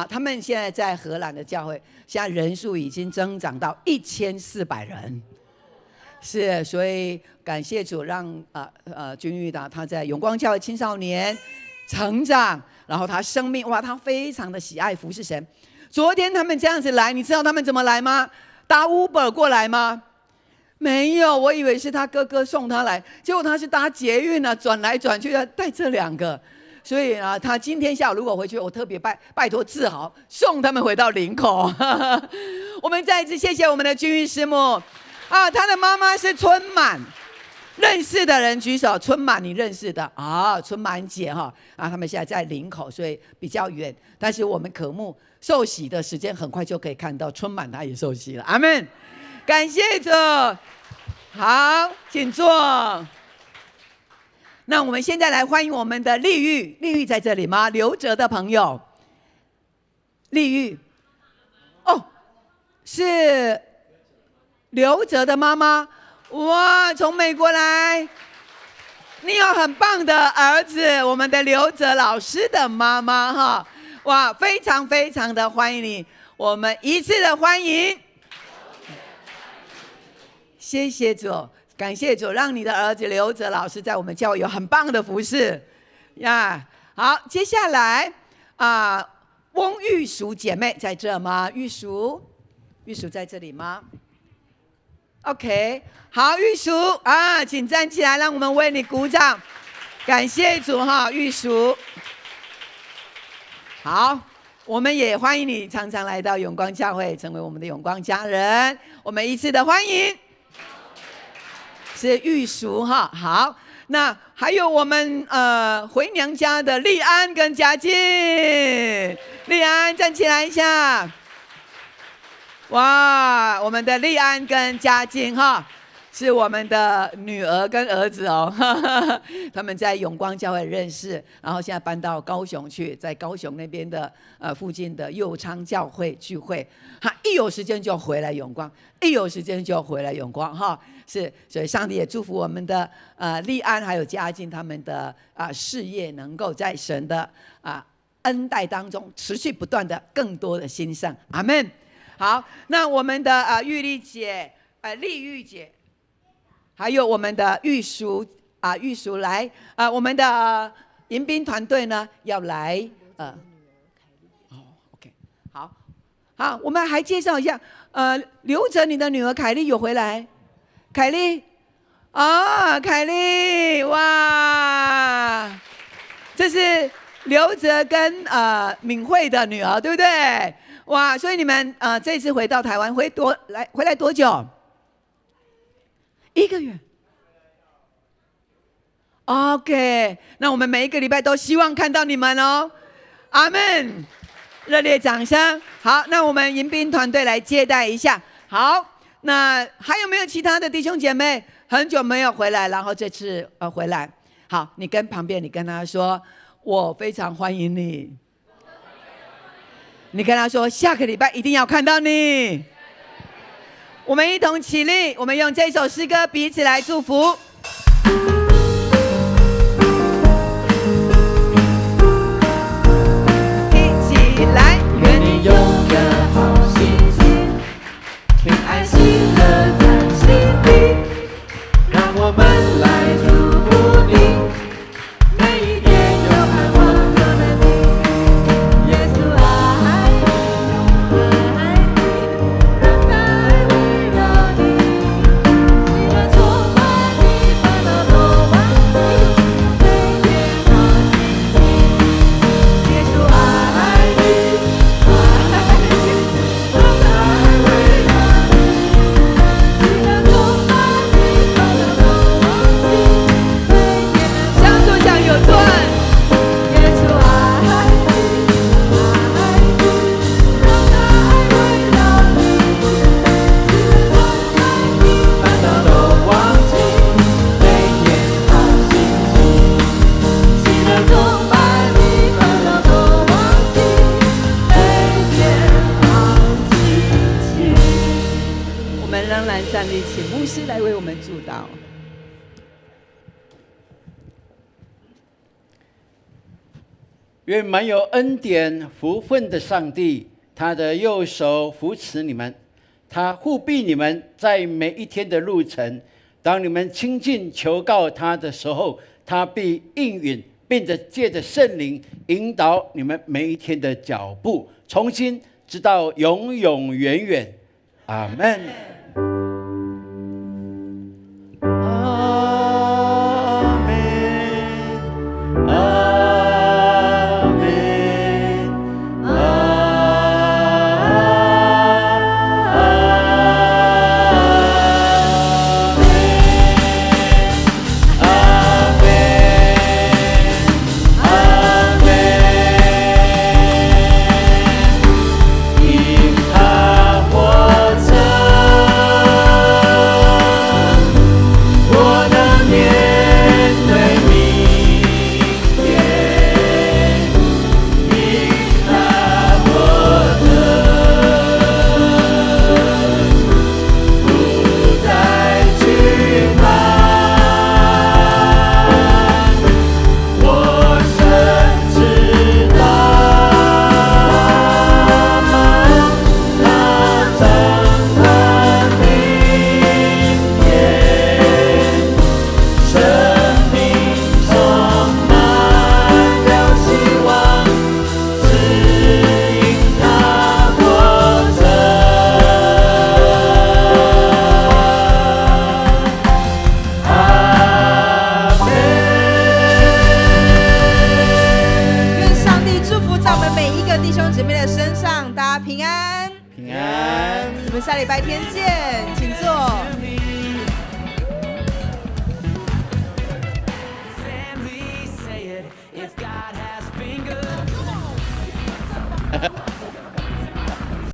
他们现在在荷兰的教会，现在人数已经增长到1400人，是，所以感谢主让君玉的他在永光教会青少年成长，然后他生命他非常的喜爱服侍神。昨天他们这样子来，你知道他们怎么来吗？搭 Uber 过来吗？没有，我以为是他哥哥送他来，结果他是搭捷运转来转去的，带这2个。所以他今天下午如果回去，我特别拜托志豪送他们回到林口。我们再一次谢谢我们的君玉师母他的妈妈是春满，认识的人举手。春满你认识的春满姐他们现在在林口，所以比较远，但是我们渴慕受洗的时间很快就可以看到春满他也受洗了。阿们。感谢主，好，请坐。那我们现在来欢迎我们的丽玉，丽玉在这里吗？刘哲的朋友，丽玉，是刘哲的妈妈哇，从美国来，你有很棒的儿子，我们的刘哲老师的妈妈哈，哇，非常非常的欢迎你，我们一致的欢迎。谢谢主，感谢主，让你的儿子刘哲老师在我们教会有很棒的服事呀。好，接下来翁玉淑姐妹在这吗？玉淑在这里吗 ？OK， 好，玉淑请站起来，让我们为你鼓掌，感谢主哈，玉淑。好，我们也欢迎你常常来到永光教会，成为我们的永光家人。我们一致的欢迎，是玉淑哈。好，那还有我们回娘家的丽安跟嘉靖，丽安站起来一下。哇，我们的丽安跟嘉靖哈，是我们的女儿跟儿子哦，他们在永光教会认识，然后现在搬到高雄去，在高雄那边的附近的右昌教会聚会，一有时间就回来永光，一有时间就回来永光哈，是，所以上帝也祝福我们的丽安还有嘉靖他们的事业能够在神的恩待当中持续不断的更多的兴盛，阿们。好，那我们的玉丽姐、丽玉姐，还有我们的玉淑玉淑来我们的迎宾团队呢要来OK， 好，我们还介绍一下刘哲你的女儿凯莉有回来，凯莉凯莉，哇，这是刘哲跟敏慧的女儿，对不对？哇，所以你们这次回到台湾回来多久？1个月。OK， 那我们每一个礼拜都希望看到你们哦，阿们，热烈掌声。好，那我们迎宾团队来接待一下。好，那还有没有其他的弟兄姐妹很久没有回来，然后这次回来？好，你跟旁边你跟他说，我非常欢迎你。你跟他说，下个礼拜一定要看到你。我们一同起立，我们用这首诗歌彼此来祝福。一起来，愿你有个好心情，平安喜乐在心里，让我们来祝福你。每一天有盼望有能力，耶稣爱你，爱你，让他爱围绕你，你的挫败，你烦恼都忘记，每天好心情。耶稣爱你，爱你，让他爱围绕你，你的挫败，你烦恼都忘记，每天向左向右转。耶稣爱你，爱你，让他爱围绕你，你的挫败，你烦恼都忘记，每天好心情。你的挫败，你烦恼都忘记，每天好心情。我们仍然站立，请牧师来为我们祝祷。愿满有恩典福分的上帝，他的右手扶持你们，他护庇你们在每一天的路程。当你们亲近求告他的时候，他必应允，并且借着圣灵引导你们每一天的脚步，从今直到永永远远。阿们。因他活着。在我们每一个弟兄姊妹的身上，大家平安，平安。我们下礼拜天见，请坐。